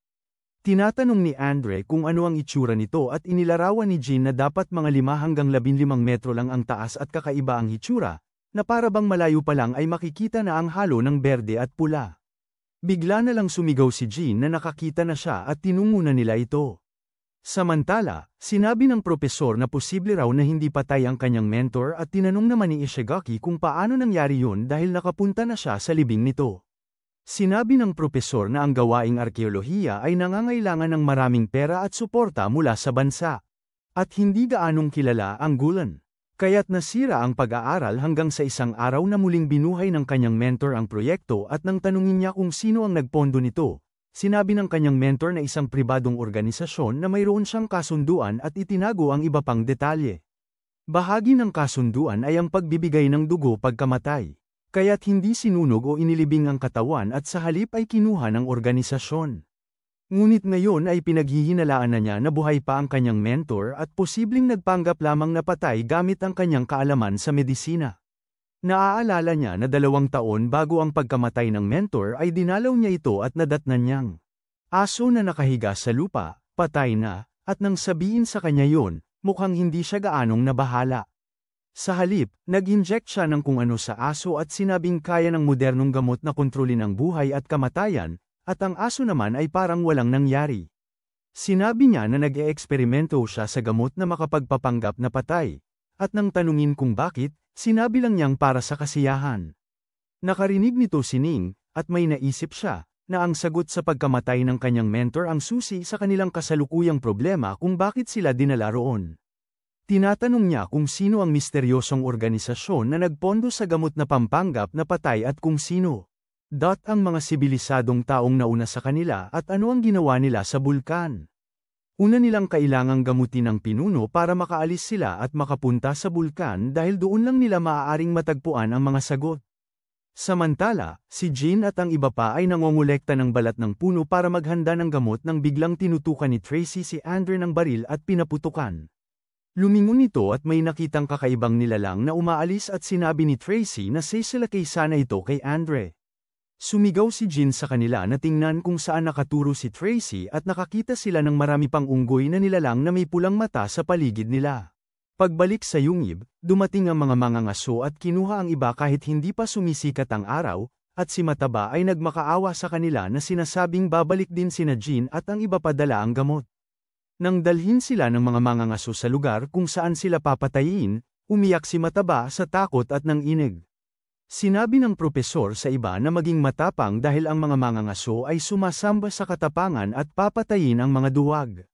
Tinatanong ni Andre kung ano ang itsura nito at inilarawan ni Jean na dapat mga 5 hanggang 15 metro lang ang taas at kakaiba ang hitsura, na para bang malayo pa lang ay makikita na ang halo ng berde at pula. Bigla na lang sumigaw si Jean na nakakita na siya at tinungo na nila ito. Samantala, sinabi ng propesor na posible raw na hindi patay ang kanyang mentor at tinanong naman ni Ishigaki kung paano nangyari yun dahil nakapunta na siya sa libing nito. Sinabi ng propesor na ang gawaing arkeolohiya ay nangangailangan ng maraming pera at suporta mula sa bansa. At hindi gaanong kilala ang Gulen. Kaya't nasira ang pag-aaral hanggang sa isang araw na muling binuhay ng kanyang mentor ang proyekto at nang tanungin niya kung sino ang nagpondo nito. Sinabi ng kanyang mentor na isang pribadong organisasyon na mayroon siyang kasunduan at itinago ang iba pang detalye. Bahagi ng kasunduan ay ang pagbibigay ng dugo pagkamatay. Kaya't hindi sinunog o inilibing ang katawan at sa halip ay kinuha ng organisasyon. Ngunit ngayon ay pinaghihinalaan na niya na buhay pa ang kanyang mentor at posibleng nagpanggap lamang na patay gamit ang kanyang kaalaman sa medisina. Naaalala niya na 2 taon bago ang pagkamatay ng mentor ay dinalaw niya ito at nadatnan niyang aso na nakahiga sa lupa, patay na, at nang sabihin sa kanya yon, mukhang hindi siya gaanong nabahala. Sa halip, nag-inject siya ng kung ano sa aso at sinabing kaya ng modernong gamot na kontrolin ang buhay at kamatayan, at ang aso naman ay parang walang nangyari. Sinabi niya na nag-eeksperimento siya sa gamot na makapagpapanggap na patay, at nang tanungin kung bakit, sinabi lang niyang para sa kasiyahan. Nakarinig nito si Ning, at may naisip siya, na ang sagot sa pagkamatay ng kanyang mentor ang susi sa kanilang kasalukuyang problema kung bakit sila dinala roon. Tinatanong niya kung sino ang misteryosong organisasyon na nagpondo sa gamot na pampanggap na patay at kung sino. Ang mga sibilisadong taong nauna sa kanila at ano ang ginawa nila sa bulkan. Una nilang kailangang gamutin ang pinuno para makaalis sila at makapunta sa bulkan dahil doon lang nila maaaring matagpuan ang mga sagot. Samantala, si Jean at ang iba pa ay nangongolekta ng balat ng puno para maghanda ng gamot nang biglang tinutukan ni Tracy si Andre ng baril at pinaputukan. Lumingon ito at may nakitang kakaibang nilalang na umaalis at sinabi ni Tracy na sisilakay sana ito kay Andre. Sumigaw si Jean sa kanila na tingnan kung saan nakaturo si Tracy at nakakita sila ng marami pang unggoy na nilalang na may pulang mata sa paligid nila. Pagbalik sa yungib, dumating ang mga mangangaso at kinuha ang iba kahit hindi pa sumisikat ang araw, at si Mataba ay nagmakaawa sa kanila na sinasabing babalik din sina Jean at ang iba padala ang gamot. Nang dalhin sila ng mga mangangaso sa lugar kung saan sila papatayin, umiyak si Mataba sa takot at nanginig. Sinabi ng propesor sa iba na maging matapang dahil ang mga mangangaso ay sumasamba sa katapangan at papatayin ang mga duwag.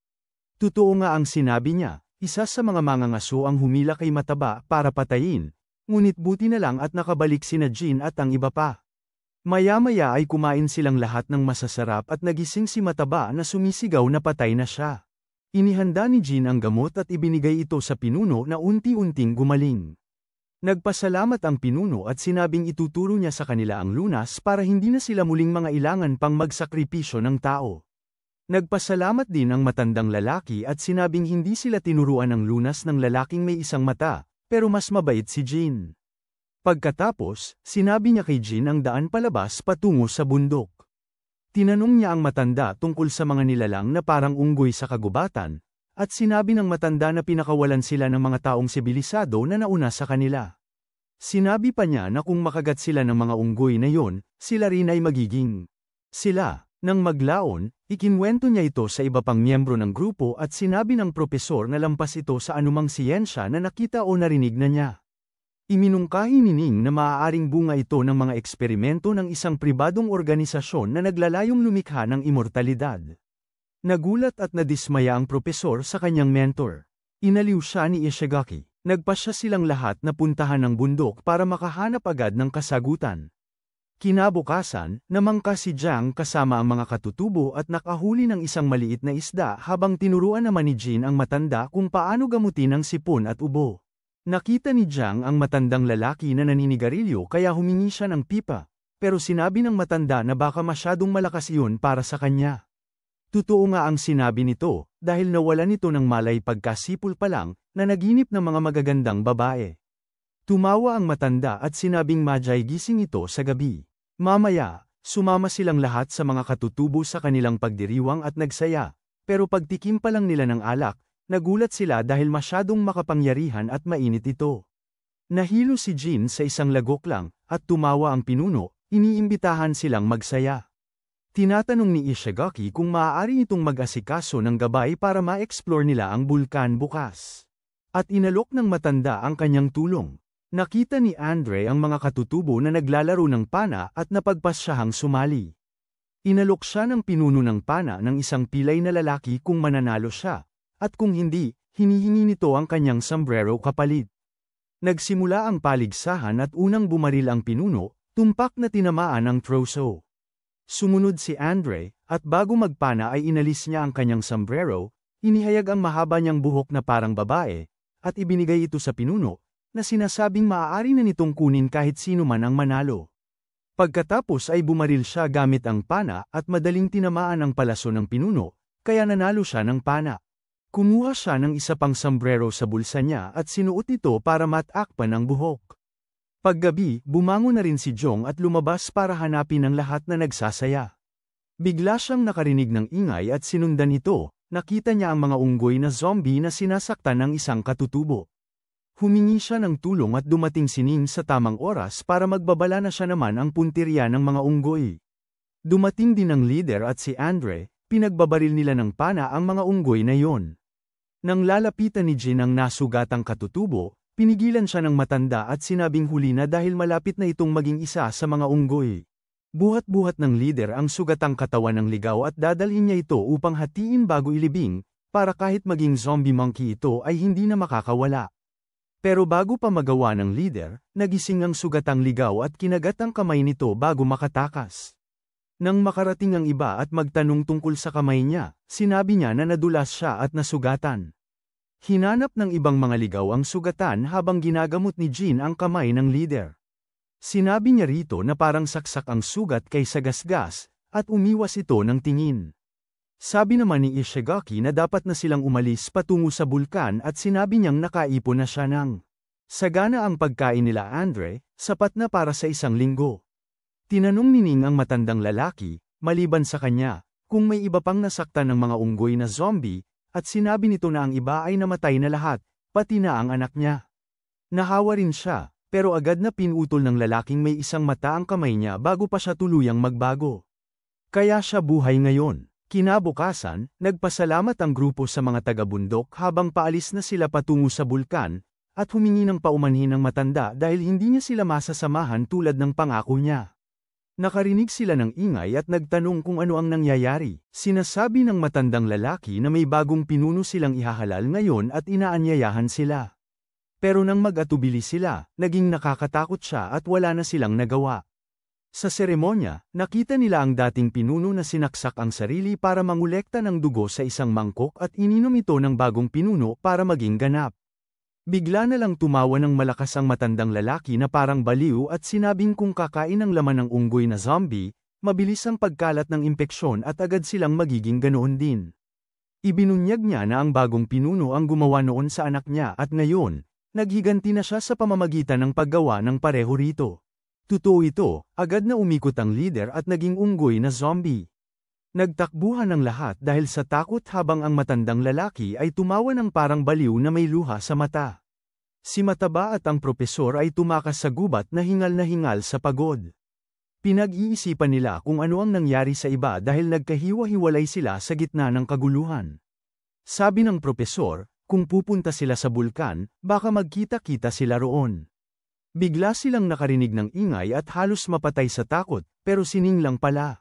Totoo nga ang sinabi niya, isa sa mga mangangaso ang humila kay Mataba para patayin, ngunit buti na lang at nakabalik sina Jean at ang iba pa. Maya-maya ay kumain silang lahat ng masasarap at nagising si Mataba na sumisigaw na patay na siya. Inihanda ni Jean ang gamot at ibinigay ito sa pinuno na unti-unting gumaling. Nagpasalamat ang pinuno at sinabing ituturo niya sa kanila ang lunas para hindi na sila muling mangailangan pang magsakripisyo ng tao. Nagpasalamat din ang matandang lalaki at sinabing hindi sila tinuruan ng lunas ng lalaking may isang mata, pero mas mabait si Jean. Pagkatapos, sinabi niya kay Jean ang daan palabas patungo sa bundok. Tinanong niya ang matanda tungkol sa mga nilalang na parang unggoy sa kagubatan, at sinabi ng matanda na pinakawalan sila ng mga taong sibilisado na nauna sa kanila. Sinabi pa niya na kung makagat sila ng mga unggoy na yon, sila rin ay magiging sila. Nang maglaon, ikinwento niya ito sa iba pang miyembro ng grupo at sinabi ng propesor na lampas ito sa anumang siyensya na nakita o narinig na niya. Iminungkahi ni Ning na maaaring bunga ito ng mga eksperimento ng isang pribadong organisasyon na naglalayong lumikha ng immortalidad. Nagulat at nadismaya ang propesor sa kanyang mentor. Inaliw siya ni Ishigaki. Nagpasya silang lahat na puntahan ng bundok para makahanap agad ng kasagutan. Kinabukasan, namangka si Jiang kasama ang mga katutubo at nakahuli ng isang maliit na isda habang tinuruan naman ni Jin ang matanda kung paano gamutin ang sipon at ubo. Nakita ni Jiang ang matandang lalaki na naninigarilyo kaya humingi siya ng pipa, pero sinabi ng matanda na baka masyadong malakas iyon para sa kanya. Totoo nga ang sinabi nito, dahil nawalan nito ng malay pagkasipol pa lang, na naginip ng mga magagandang babae. Tumawa ang matanda at sinabing madyay gising ito sa gabi. Mamaya, sumama silang lahat sa mga katutubo sa kanilang pagdiriwang at nagsaya, pero pagtikim pa lang nila ng alak, nagulat sila dahil masyadong makapangyarihan at mainit ito. Nahilo si Jin sa isang lagok lang, at tumawa ang pinuno, iniimbitahan silang magsaya. Tinatanong ni Ishigaki kung maaari itong mag-asikaso ng gabay para ma-explore nila ang bulkan bukas. At inalok ng matanda ang kanyang tulong. Nakita ni Andre ang mga katutubo na naglalaro ng pana at napagpasyahang sumali. Inalok siya ng pinuno ng pana ng isang pilay na lalaki kung mananalo siya. At kung hindi, hinihingi nito ang kanyang sombrero kapalit. Nagsimula ang paligsahan at unang bumaril ang pinuno, tumpak na tinamaan ang troso. Sumunod si Andre, at bago magpana ay inalis niya ang kanyang sombrero, inihayag ang mahaba niyang buhok na parang babae, at ibinigay ito sa pinuno, na sinasabing maaari na nitong kunin kahit sino man ang manalo. Pagkatapos ay bumaril siya gamit ang pana at madaling tinamaan ang palaso ng pinuno, kaya nanalo siya ng pana. Kumuha siya ng isa pang sombrero sa bulsa niya at sinuot ito para matakpan ang buhok. Paggabi, bumangon na rin si Jong at lumabas para hanapin ang lahat na nagsasaya. Bigla siyang nakarinig ng ingay at sinundan ito, nakita niya ang mga unggoy na zombie na sinasaktan ng isang katutubo. Humingi siya ng tulong at dumating si Ning sa tamang oras para magbabala na siya naman ang puntirya ng mga unggoy. Dumating din ang leader at si Andre, pinagbabaril nila ng pana ang mga unggoy na yon. Nang lalapitan ni Jin ang nasugatang katutubo, pinigilan siya ng matanda at sinabing huli na dahil malapit na itong maging isa sa mga unggoy. Buhat-buhat ng leader ang sugatang katawan ng ligaw at dadalhin niya ito upang hatiin bago ilibing, para kahit maging zombie monkey ito ay hindi na makakawala. Pero bago pa magawa ng leader, nagising ang sugatang ligaw at kinagat ang kamay nito bago makatakas. Nang makarating ang iba at magtanong tungkol sa kamay niya, sinabi niya na nadulas siya at nasugatan. Hinanap ng ibang mga ligaw ang sugatan habang ginagamot ni Jin ang kamay ng leader. Sinabi niya rito na parang saksak ang sugat kaysa gasgas, at umiwas ito ng tingin. Sabi naman ni Ishigaki na dapat na silang umalis patungo sa bulkan at sinabi niyang nakaipon na siya ng sagana ang pagkain nila Andre, sapat na para sa isang linggo. Tinanong ni Ning ang matandang lalaki, maliban sa kanya, kung may iba pang nasaktan ng mga unggoy na zombie, at sinabi nito na ang iba ay namatay na lahat, pati na ang anak niya. Nahawa rin siya, pero agad na pinutol ng lalaking may isang mata ang kamay niya bago pa siya tuluyang magbago. Kaya siya buhay ngayon. Kinabukasan, nagpasalamat ang grupo sa mga taga-bundok habang paalis na sila patungo sa bulkan, at humingi ng paumanhin ng matanda dahil hindi niya sila masasamahan tulad ng pangako niya. Nakarinig sila ng ingay at nagtanong kung ano ang nangyayari. Sinasabi ng matandang lalaki na may bagong pinuno silang ihahalal ngayon at inaanyayahan sila. Pero nang mag-atubili sila, naging nakakatakot siya at wala na silang nagawa. Sa seremonya, nakita nila ang dating pinuno na sinaksak ang sarili para mangolekta ng dugo sa isang mangkok at ininom ito ng bagong pinuno para maging ganap. Bigla na lang tumawa ng malakas ang matandang lalaki na parang baliw at sinabing kung kakain ang laman ng unggoy na zombie, mabilis ang pagkalat ng impeksyon at agad silang magiging ganoon din. Ibinunyag niya na ang bagong pinuno ang gumawa noon sa anak niya at ngayon, naghiganti na siya sa pamamagitan ng paggawa ng pareho rito. Totoo ito, agad na umikot ang leader at naging unggoy na zombie. Nagtakbuhan ang lahat dahil sa takot habang ang matandang lalaki ay tumawa ng parang baliw na may luha sa mata. Si Mataba at ang propesor ay tumakas sa gubat na hingal sa pagod. Pinag-iisipan nila kung ano ang nangyari sa iba dahil nagkahiwa-hiwalay sila sa gitna ng kaguluhan. Sabi ng propesor, kung pupunta sila sa bulkan, baka magkita-kita sila roon. Bigla silang nakarinig ng ingay at halos mapatay sa takot, pero sining lang pala.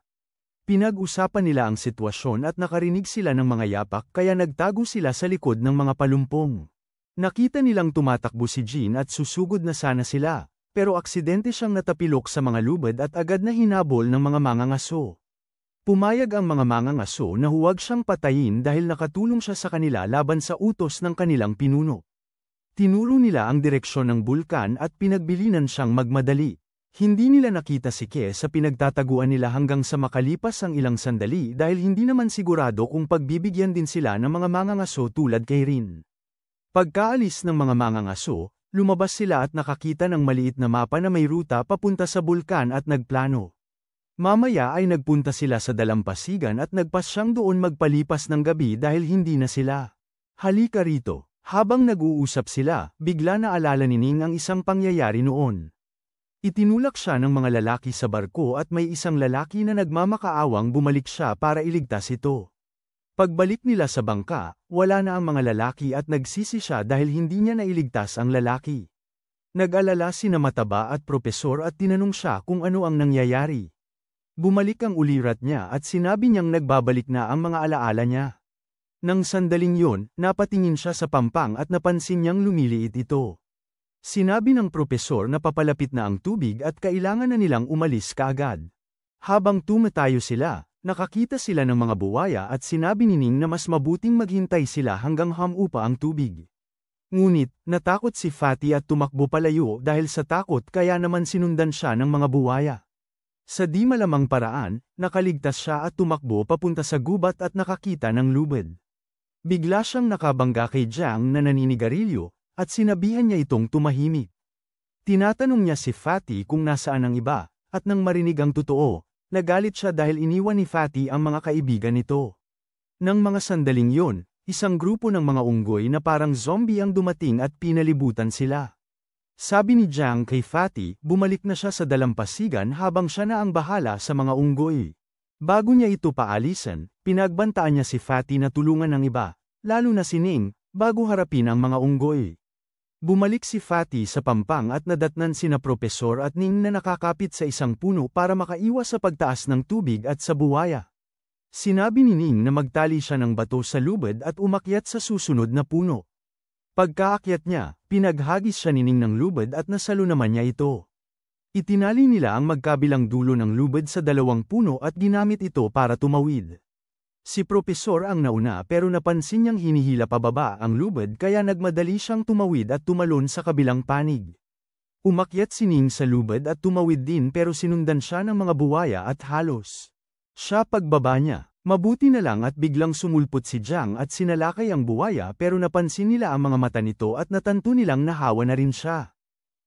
Pinag-usapan nila ang sitwasyon at nakarinig sila ng mga yapak kaya nagtago sila sa likod ng mga palumpong. Nakita nilang tumatakbo si Jean at susugod na sana sila, pero aksidente siyang natapilok sa mga lubid at agad na hinabol ng mga mangangaso. Pumayag ang mga mangangaso na huwag siyang patayin dahil nakatulong siya sa kanila laban sa utos ng kanilang pinuno. Tinuro nila ang direksyon ng bulkan at pinagbilinan siyang magmadali. Hindi nila nakita si Ke sa pinagtataguan nila hanggang sa makalipas ang ilang sandali dahil hindi naman sigurado kung pagbibigyan din sila ng mga mangangaso tulad kay Rin. Pagkaalis ng mga mangangaso, lumabas sila at nakakita ng maliit na mapa na may ruta papunta sa bulkan at nagplano. Mamaya ay nagpunta sila sa dalampasigan at nagpasyang doon magpalipas ng gabi dahil hindi na sila. Halika rito. Habang nag-uusap sila, bigla na alala ni Ning ang isang pangyayari noon. Itinulak siya ng mga lalaki sa barko at may isang lalaki na nagmamakaawang bumalik siya para iligtas ito. Pagbalik nila sa bangka, wala na ang mga lalaki at nagsisi siya dahil hindi niya nailigtas ang lalaki. Nag-alala sina Mataba at Propesor at tinanong siya kung ano ang nangyayari. Bumalik ang ulirat niya at sinabi niyang nagbabalik na ang mga alaala niya. Nang sandaling yon, napatingin siya sa pampang at napansin niyang lumiliit ito. Sinabi ng propesor na papalapit na ang tubig at kailangan na nilang umalis kaagad. Habang tumatayo sila, nakakita sila ng mga buwaya at sinabi ni Ning na mas mabuting maghintay sila hanggang hamupa ang tubig. Ngunit, natakot si Fatty at tumakbo palayo dahil sa takot kaya naman sinundan siya ng mga buwaya. Sa di malamang paraan, nakaligtas siya at tumakbo papunta sa gubat at nakakita ng lubid. Bigla siyang nakabangga kay Jiang na naninigarilyo, at sinabihan niya itong tumahimik. Tinatanong niya si Fatty kung nasaan ang iba, at nang marinig ang totoo, nagalit siya dahil iniwan ni Fatty ang mga kaibigan nito. Nang mga sandaling yon, isang grupo ng mga unggoy na parang zombie ang dumating at pinalibutan sila. Sabi ni Jiang kay Fatty, bumalik na siya sa dalampasigan habang siya na ang bahala sa mga unggoy. Bago niya ito paalisan, pinagbantaan niya si Fatty na tulungan ng iba, lalo na si Ning, bago harapin ang mga unggoy. Bumalik si Fatty sa pampang at nadatnan sina Propesor at Ning na nakakapit sa isang puno para makaiwas sa pagtaas ng tubig at sa buwaya. Sinabi ni Ning na magtali siya ng bato sa lubid at umakyat sa susunod na puno. Pagkaakyat niya, pinaghagis siya ni Ning ng lubid at nasalo naman niya ito. Itinali nila ang magkabilang dulo ng lubid sa dalawang puno at ginamit ito para tumawid. Si Propesor ang nauna pero napansin niyang hinihila pababa ang lubid kaya nagmadali siyang tumawid at tumalon sa kabilang panig. Umakyat si Ning sa lubid at tumawid din pero sinundan siya ng mga buwaya at halos. Siya pagbaba niya, mabuti na lang at biglang sumulpot si Jiang at sinalakay ang buwaya pero napansin nila ang mga mata nito at natanto nilang nahawa na rin siya.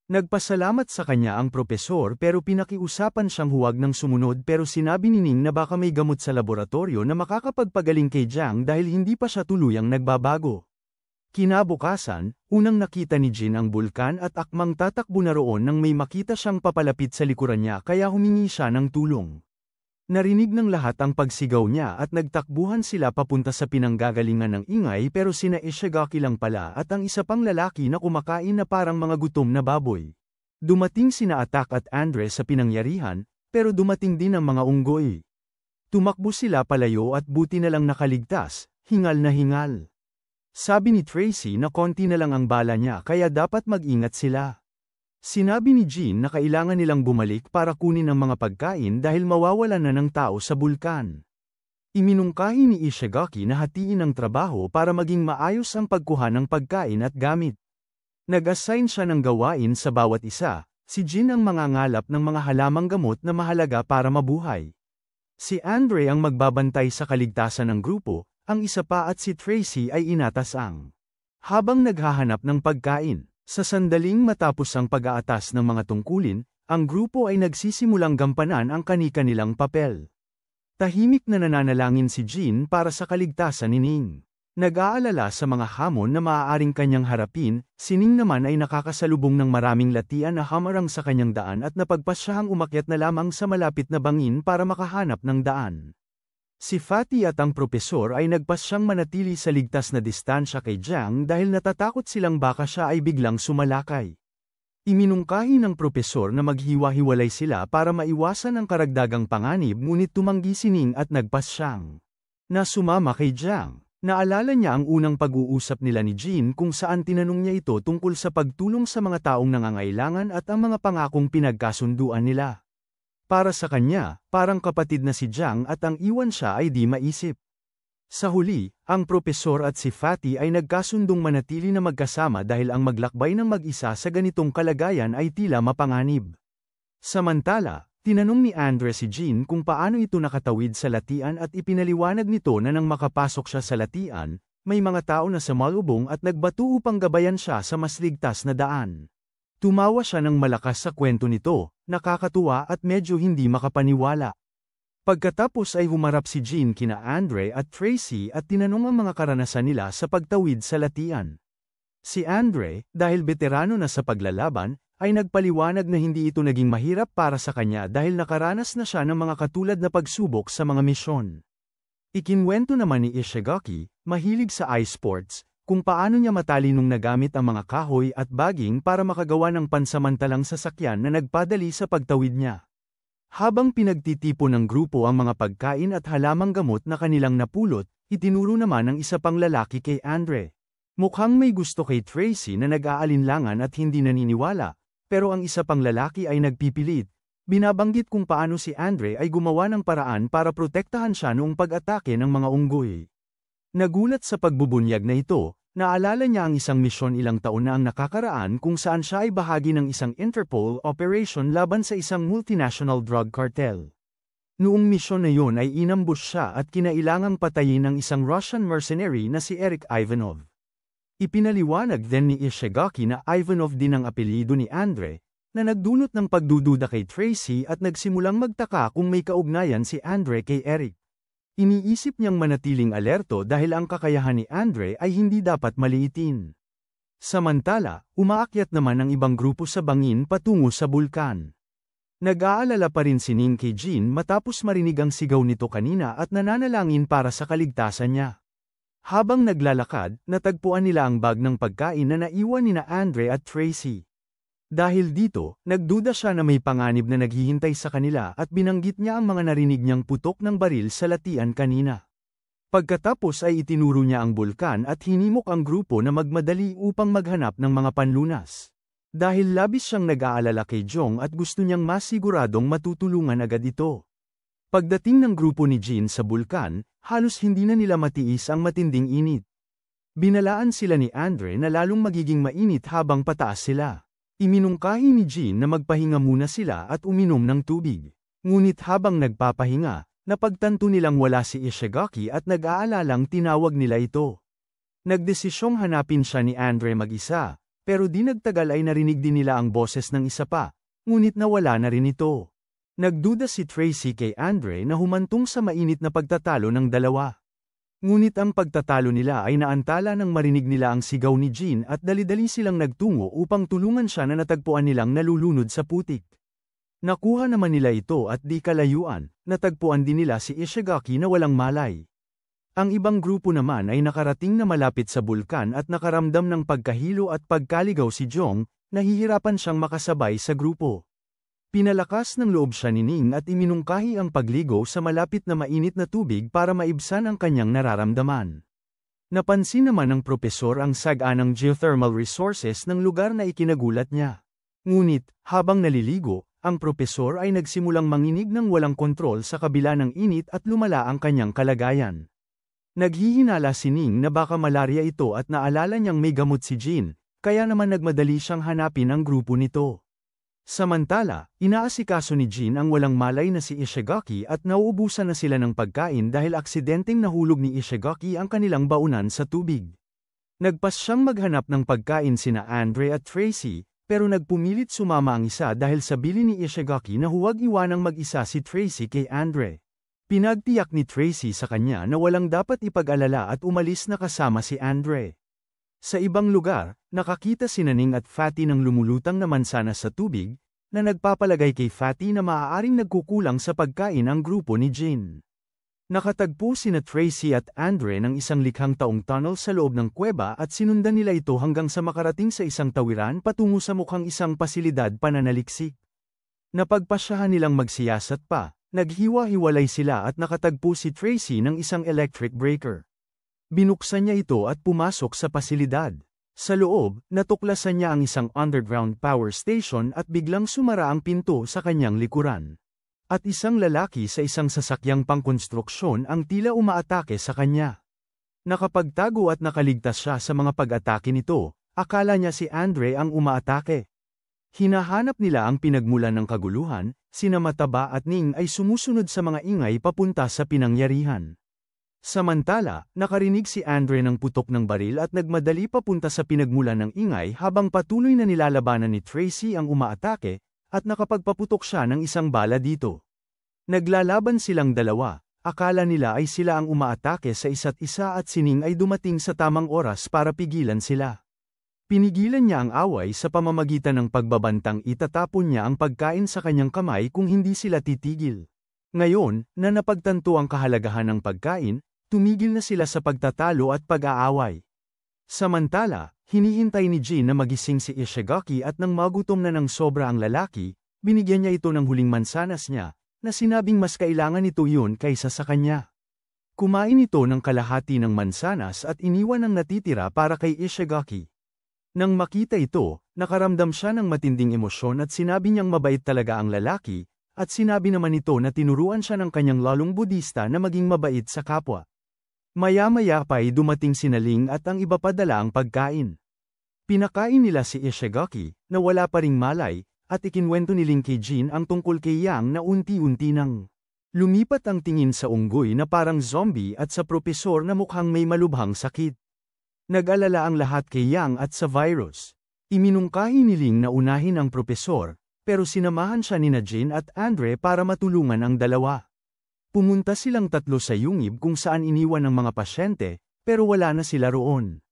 Nagpasalamat sa kanya ang propesor pero pinakiusapan siyang huwag nang sumunod pero sinabi ni Ning na baka may gamot sa laboratorio na makakapagpagaling kay Jiang dahil hindi pa siya tuluyang nagbabago. Kinabukasan, unang nakita ni Jin ang bulkan at akmang tatakbo na roon nang may makita siyang papalapit sa likuran niya kaya humingi siya ng tulong. Narinig ng lahat ang pagsigaw niya at nagtakbuhan sila papunta sa pinanggagalingan ng ingay pero sina Ishigaki lang pala at ang isa pang lalaki na kumakain na parang mga gutom na baboy. Dumating sina Atak at Andre sa pinangyarihan, pero dumating din ang mga unggoy. Tumakbo sila palayo at buti na lang nakaligtas, hingal na hingal. Sabi ni Tracy na konti na lang ang bala niya kaya dapat mag-ingat sila. Sinabi ni Jean na kailangan nilang bumalik para kunin ang mga pagkain dahil mawawalan na ng tao sa bulkan. Iminungkahi ni Ishigaki na hatiin ang trabaho para maging maayos ang pagkuha ng pagkain at gamit. Nag-assign siya ng gawain sa bawat isa, si Jean ang mangangalap ng mga halamang gamot na mahalaga para mabuhay. Si Andre ang magbabantay sa kaligtasan ng grupo, ang isa pa at si Tracy ay inatasang. Habang naghahanap ng pagkain, sa sandaling matapos ang pag-aatas ng mga tungkulin, ang grupo ay nagsisimulang gampanan ang kani-kanilang papel. Tahimik na nananalangin si Jean para sa kaligtasan ni Ning. Nag-aalala sa mga hamon na maaaring kanyang harapin, Sining naman ay nakakasalubong ng maraming latian na hamarang sa kanyang daan at napagpasyahang umakyat na lamang sa malapit na bangin para makahanap ng daan. Si Fatty at ang propesor ay nagpasyang manatili sa ligtas na distansya kay Jiang dahil natatakot silang baka siya ay biglang sumalakay. Iminungkahi ng propesor na maghiwa-hiwalay sila para maiwasan ang karagdagang panganib ngunit tumanggi si Ning at nagpasyang na sumama kay Jiang. Naalala niya ang unang pag-uusap nila ni Jean kung saan tinanong niya ito tungkol sa pagtulong sa mga taong nangangailangan at ang mga pangakong pinagkasunduan nila. Para sa kanya, parang kapatid na si Jiang at ang iwan siya ay di maisip. Sa huli, ang propesor at si Fatty ay nagkasundong manatili na magkasama dahil ang maglakbay ng mag-isa sa ganitong kalagayan ay tila mapanganib. Samantala, tinanong ni Andre si Jean kung paano ito nakatawid sa latian at ipinaliwanag nito na nang makapasok siya sa latian, may mga tao na sumalubong at nagbato upang gabayan siya sa mas ligtas na daan. Tumawa siya ng malakas sa kwento nito, nakakatuwa at medyo hindi makapaniwala. Pagkatapos ay humarap si Jean kina Andre at Tracy at tinanong ang mga karanasan nila sa pagtawid sa latian. Si Andre, dahil veterano na sa paglalaban, ay nagpaliwanag na hindi ito naging mahirap para sa kanya dahil nakaranas na siya ng mga katulad na pagsubok sa mga misyon. Ikinwento naman ni Ishigaki, mahilig sa ice sports, kung paano niya matalinong nagamit ang mga kahoy at baging para makagawa ng pansamantalang sasakyan na nagpadali sa pagtawid niya. Habang pinagtitipon ng grupo ang mga pagkain at halamang gamot na kanilang napulot, itinuro naman ng isa pang lalaki kay Andre. Mukhang may gusto kay Tracy na nag-aalinlangan at hindi naniniwala, pero ang isa pang lalaki ay nagpipilit. Binabanggit kung paano si Andre ay gumawa ng paraan para protektahan siya noong pag-atake ng mga unggoy. Nagulat sa pagbubunyag na ito, naalala niya ang isang misyon ilang taon na ang nakakaraan kung saan siya ay bahagi ng isang Interpol operation laban sa isang multinational drug cartel. Noong misyon na yun ay inambush siya at kinailangang patayin ng isang Russian mercenary na si Eric Ivanov. Ipinaliwanag din ni Ishigaki na Ivanov din ang apelyido ni Andre, na nagdulot ng pagdududa kay Tracy at nagsimulang magtaka kung may kaugnayan si Andre kay Eric. Iniisip niyang manatiling alerto dahil ang kakayahan ni Andre ay hindi dapat maliitin. Samantala, umaakyat naman ang ibang grupo sa bangin patungo sa bulkan. Nag-aalala pa rin si Ning kay Jean matapos marinig ang sigaw nito kanina at nananalangin para sa kaligtasan niya. Habang naglalakad, natagpuan nila ang bag ng pagkain na naiwan nina Andre at Tracy. Dahil dito, nagduda siya na may panganib na naghihintay sa kanila at binanggit niya ang mga narinig niyang putok ng baril sa latian kanina. Pagkatapos ay itinuro niya ang bulkan at hinimok ang grupo na magmadali upang maghanap ng mga panlunas. Dahil labis siyang nag-aalala kay Jong at gusto niyang masiguradong matutulungan agad ito. Pagdating ng grupo ni Jean sa bulkan, halos hindi na nila matiis ang matinding init. Binalaan sila ni Andre na lalong magiging mainit habang pataas sila. Iminungkahi ni Jean na magpahinga muna sila at uminom ng tubig. Ngunit habang nagpapahinga, napagtanto nilang wala si Ishigaki at nag-aalalang tinawag nila ito. Nagdesisyong hanapin siya ni Andre mag-isa, pero di nagtagal ay narinig din nila ang boses ng isa pa, ngunit nawala na rin ito. Nagduda si Tracy kay Andre na humantong sa mainit na pagtatalo ng dalawa. Ngunit ang pagtatalo nila ay naantala nang marinig nila ang sigaw ni Jean at dali-dali silang nagtungo upang tulungan siya na natagpuan nilang nalulunod sa putik. Nakuha naman nila ito at di kalayuan, natagpuan din nila si Ishigaki na walang malay. Ang ibang grupo naman ay nakarating na malapit sa bulkan at nakaramdam ng pagkahilo at pagkaligaw si Jong, nahihirapan siyang makasabay sa grupo. Pinalakas ng loob siya ni Ning at iminungkahi ang pagligo sa malapit na mainit na tubig para maibsan ang kanyang nararamdaman. Napansin naman ng propesor ang saganang geothermal resources ng lugar na ikinagulat niya. Ngunit, habang naliligo, ang propesor ay nagsimulang manginig ng walang kontrol sa kabila ng init at lumala ang kanyang kalagayan. Naghihinala si Ning na baka malaria ito at naalala niyang may gamot si Jean, kaya naman nagmadali siyang hanapin ang grupo nito. Samantala, inaasikaso ni Jean ang walang malay na si Ishigaki at nauubusan na sila ng pagkain dahil aksidenteng nahulog ni Ishigaki ang kanilang baunan sa tubig. Nagpas siyang maghanap ng pagkain sina Andre at Tracy, pero nagpumilit sumama ang isa dahil sa bili ni Ishigaki na huwag iwanang mag-isa si Tracy kay Andre. Pinagtiyak ni Tracy sa kanya na walang dapat ipag-alala at umalis na kasama si Andre. Sa ibang lugar, nakakita si Naning at Fatty ng lumulutang na mansanas sa tubig, na nagpapalagay kay Fatty na maaaring nagkukulang sa pagkain ang grupo ni Jean. Nakatagpo sina Tracy at Andre ng isang likhang taong tunnel sa loob ng kuweba at sinundan nila ito hanggang sa makarating sa isang tawiran patungo sa mukhang isang pasilidad pananaliksik. Napagpasyahan nilang magsiyasat pa. Naghiwa-hiwalay sila at nakatagpo si Tracy ng isang electric breaker. Binuksan niya ito at pumasok sa pasilidad. Sa loob, natuklasan niya ang isang underground power station at biglang sumara ang pinto sa kanyang likuran. At isang lalaki sa isang sasakyang pangkonstruksyon ang tila umaatake sa kanya. Nakapagtago at nakaligtas siya sa mga pag-atake nito, akala niya si Andre ang umaatake. Hinahanap nila ang pinagmulan ng kaguluhan, sina Mataba at Ning ay sumusunod sa mga ingay papunta sa pinangyarihan. Samantala, nakarinig si Andre ng putok ng baril at nagmadali papunta sa pinagmulan ng ingay habang patuloy na nilalabanan ni Tracy ang umaatake, at nakapagpaputok siya ng isang bala dito. Naglalaban silang dalawa, akala nila ay sila ang umaatake sa isa't isa at si Ning ay dumating sa tamang oras para pigilan sila. Pinigilan niya ang away sa pamamagitan ng pagbabantang itatapon niya ang pagkain sa kanyang kamay kung hindi sila titigil. Ngayon, na napagtanto ang kahalagahan ng pagkain, tumigil na sila sa pagtatalo at pag-aaway. Samantala, hinihintay ni Jean na magising si Ishigaki at nang magutom na ng sobra ang lalaki, binigyan niya ito ng huling mansanas niya, na sinabing mas kailangan nito yun kaysa sa kanya. Kumain ito ng kalahati ng mansanas at iniwan ang natitira para kay Ishigaki. Nang makita ito, nakaramdam siya ng matinding emosyon at sinabi niyang mabait talaga ang lalaki, at sinabi naman nito na tinuruan siya ng kanyang lalong Budista na maging mabait sa kapwa. Maya-maya pa ay dumating si Naling at ang iba pa dala ang pagkain. Pinakain nila si Ishigaki, na wala pa ring malay, at ikinwento ni Ling kay Jean ang tungkol kay Yang na unti-unti nang lumipat ang tingin sa unggoy na parang zombie at sa propesor na mukhang may malubhang sakit. Nag-alala ang lahat kay Yang at sa virus. Iminungkahi ni Ling na unahin ang propesor, pero sinamahan siya ni Jean at Andre para matulungan ang dalawa. Pumunta silang tatlo sa yungib kung saan iniwan ang mga pasyente, pero wala na sila roon.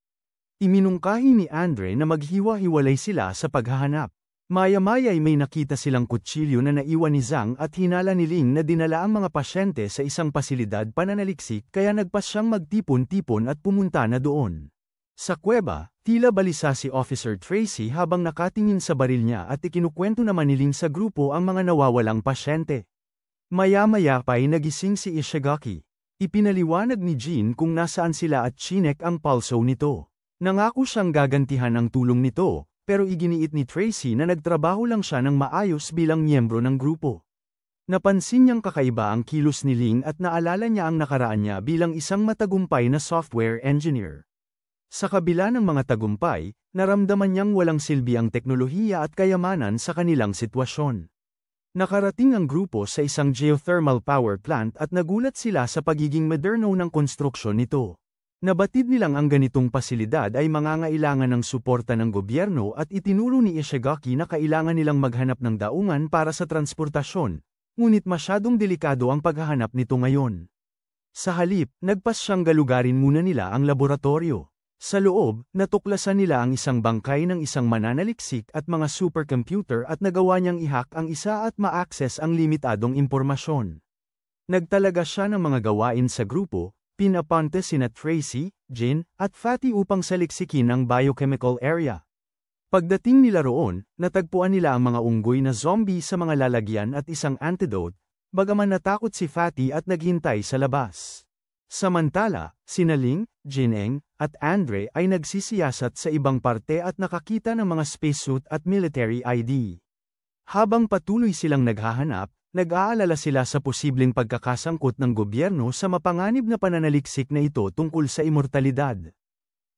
Iminungkahi ni Andre na maghiwa-hiwalay sila sa paghahanap. Maya-maya ay may nakita silang kutsilyo na naiwan ni Zhang at hinala ni Ling na dinala ang mga pasyente sa isang pasilidad pananaliksik kaya nagpasyang magtipon-tipon at pumunta na doon. Sa kuweba, tila balisa si Officer Tracy habang nakatingin sa baril niya at ikinukwento naman ni Ling sa grupo ang mga nawawalang pasyente. Maya-maya pa ay nagising si Ishigaki. Ipinaliwanag ni Jean kung nasaan sila at chinek ang pulso nito. Nangako siyang gagantihan ang tulong nito, pero iginiit ni Tracy na nagtrabaho lang siya ng maayos bilang miyembro ng grupo. Napansin niyang kakaiba ang kilos ni Ling at naalala niya ang nakaraan niya bilang isang matagumpay na software engineer. Sa kabila ng mga tagumpay, naramdaman niyang walang silbi ang teknolohiya at kayamanan sa kanilang sitwasyon. Nakarating ang grupo sa isang geothermal power plant at nagulat sila sa pagiging moderno ng konstruksyon nito. Nabatid nilang ang ganitong pasilidad ay mangangailangan ng suporta ng gobyerno at itinuro ni Ishigaki na kailangan nilang maghanap ng daungan para sa transportasyon, ngunit masyadong delikado ang paghahanap nito ngayon. Sa halip, nagpas siyang galugarin muna nila ang laboratorio. Sa loob, natuklasan nila ang isang bangkay ng isang mananaliksik at mga supercomputer at nagawa niyang i-hack ang isa at ma-access ang limitadong impormasyon. Nagtalaga siya ng mga gawain sa grupo, pinapunte sina Tracy, Jean, at Fatty upang saliksikin ang biochemical area. Pagdating nila roon, natagpuan nila ang mga unggoy na zombie sa mga lalagyan at isang antidote, bagaman natakot si Fatty at naghintay sa labas. Samantala, sina Ling, Jineng, at Andre ay nagsisiyasat sa ibang parte at nakakita ng mga spacesuit at military ID. Habang patuloy silang naghahanap, nag-aalala sila sa posibleng pagkakasangkot ng gobyerno sa mapanganib na pananaliksik na ito tungkol sa immortalidad.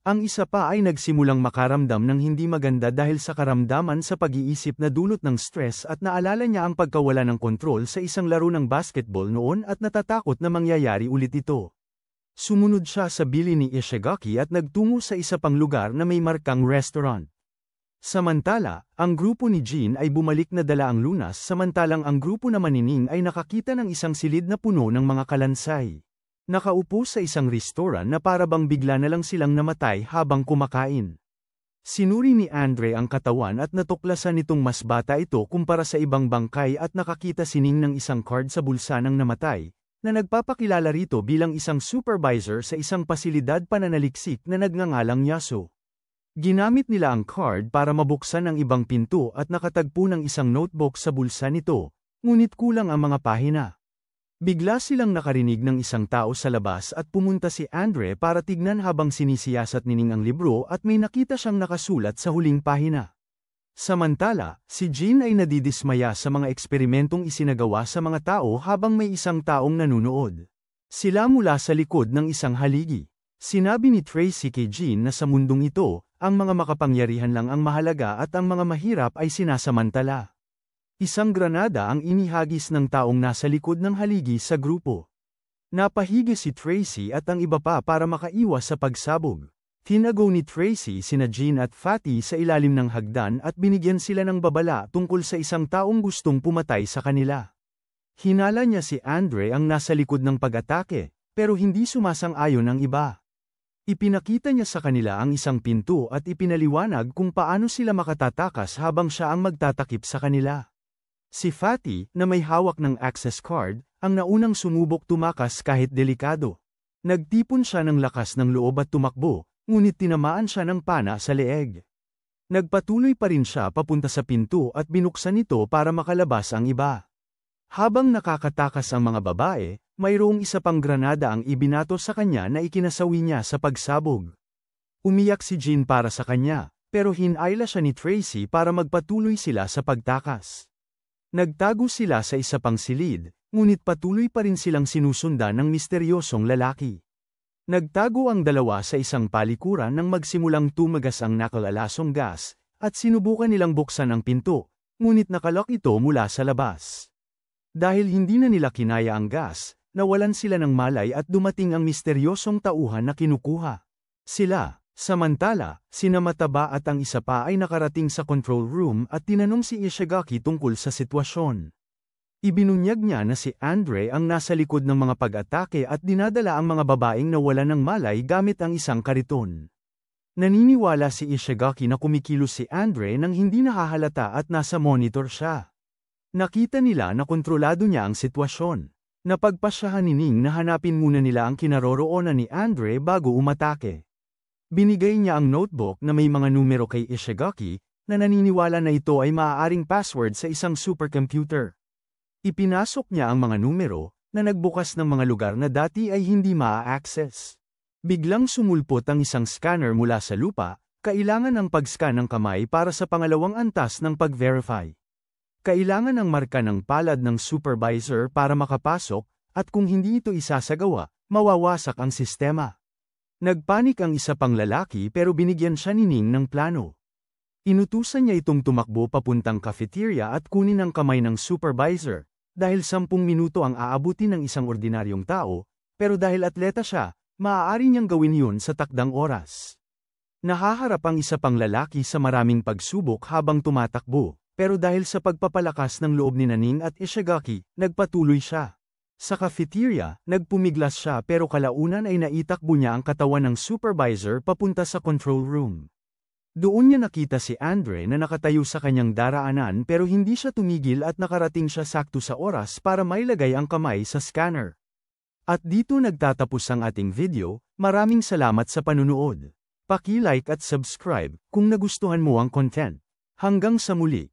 Ang isa pa ay nagsimulang makaramdam ng hindi maganda dahil sa karamdaman sa pag-iisip na dulot ng stress at naalala niya ang pagkawala ng kontrol sa isang laro ng basketball noon at natatakot na mangyayari ulit ito. Sumunod siya sa bili ni Ishigaki at nagtungo sa isa pang lugar na may markang restaurant. Samantala, ang grupo ni Jean ay bumalik na dala ang lunas samantalang ang grupo naman ni Ning ay nakakita ng isang silid na puno ng mga kalansay. Nakaupo sa isang restoran na para bang bigla na lang silang namatay habang kumakain. Sinuri ni Andre ang katawan at natuklasan nitong mas bata ito kumpara sa ibang bangkay at nakakita si Ning ng isang card sa bulsa ng namatay, na nagpapakilala rito bilang isang supervisor sa isang pasilidad pananaliksik na nagngangalang Yaso. Ginamit nila ang card para mabuksan ang ibang pinto at nakatagpo ng isang notebook sa bulsa nito, ngunit kulang ang mga pahina. Bigla silang nakarinig ng isang tao sa labas at pumunta si Andre para tignan habang sinisiyasat ni Ning ang libro at may nakita siyang nakasulat sa huling pahina. Samantala, si Jean ay nadidismaya sa mga eksperimentong isinagawa sa mga tao habang may isang taong nanunood. Sila mula sa likod ng isang haligi. Sinabi ni Tracy kay Jean na sa mundong ito, ang mga makapangyarihan lang ang mahalaga at ang mga mahirap ay sinasamantala. Isang granada ang inihagis ng taong nasa likod ng haligi sa grupo. Napahigi si Tracy at ang iba pa para makaiwas sa pagsabog. Tinago ni Tracy sina Jean at Fatty sa ilalim ng hagdan at binigyan sila ng babala tungkol sa isang taong gustong pumatay sa kanila. Hinala niya si Andre ang nasa likod ng pag-atake, pero hindi sumasang-ayon ang iba. Ipinakita niya sa kanila ang isang pinto at ipinaliwanag kung paano sila makatatakas habang siya ang magtatakip sa kanila. Si Fatty, na may hawak ng access card, ang naunang sumubok tumakas kahit delikado. Nagtipon siya ng lakas ng loob at tumakbo, ngunit tinamaan siya ng pana sa leeg. Nagpatuloy pa rin siya papunta sa pinto at binuksan ito para makalabas ang iba. Habang nakakatakas ang mga babae, mayroong isa pang granada ang ibinato sa kanya na ikinasawi niya sa pagsabog. Umiyak si Jean para sa kanya, pero hinayla siya ni Tracy para magpatuloy sila sa pagtakas. Nagtago sila sa isa pang silid, ngunit patuloy pa rin silang sinusundan ng misteryosong lalaki. Nagtago ang dalawa sa isang palikuran nang magsimulang tumagas ang nakalalasong gas, at sinubukan nilang buksan ang pinto, ngunit nakalok ito mula sa labas. Dahil hindi na nila kinaya ang gas, nawalan sila ng malay at dumating ang misteryosong tauhan na kinukuha. Sila, samantala, sina Mataba at ang isa pa ay nakarating sa control room at tinanong si Ishigaki tungkol sa sitwasyon. Ibinunyag niya na si Andre ang nasa likod ng mga pag-atake at dinadala ang mga babaeng nawalan ng malay gamit ang isang kariton. Naniniwala si Ishigaki na kumikilos si Andre nang hindi nahahalata at nasa monitor siya. Nakita nila na kontrolado niya ang sitwasyon. Napagpasyahan ni Ning na hanapin muna nila ang kinaroroonan ni Andre bago umatake. Binigay niya ang notebook na may mga numero kay Ishigaki, na naniniwala na ito ay maaaring password sa isang supercomputer. Ipinasok niya ang mga numero, na nagbukas ng mga lugar na dati ay hindi maa-access. Biglang sumulpot ang isang scanner mula sa lupa, kailangan ng pag-scan ng kamay para sa pangalawang antas ng pag-verify. Kailangan ng marka ng palad ng supervisor para makapasok, at kung hindi ito isasagawa, mawawasak ang sistema. Nagpanik ang isa pang lalaki pero binigyan siya ni Ning ng plano. Inutusan niya itong tumakbo papuntang cafeteria at kunin ang kamay ng supervisor, dahil 10 minuto ang aabutin ng isang ordinaryong tao, pero dahil atleta siya, maaari niyang gawin yun sa takdang oras. Nahaharap ang isa pang lalaki sa maraming pagsubok habang tumatakbo. Pero dahil sa pagpapalakas ng loob ni Ning at Ishigaki, nagpatuloy siya. Sa cafeteria, nagpumiglas siya pero kalaunan ay naitakbo niya ang katawan ng supervisor papunta sa control room. Doon niya nakita si Andre na nakatayo sa kanyang daraanan pero hindi siya tumigil at nakarating siya sakto sa oras para mailagay ang kamay sa scanner. At dito nagtatapos ang ating video, maraming salamat sa panunood. Paki-like at subscribe kung nagustuhan mo ang content. Hanggang sa muli.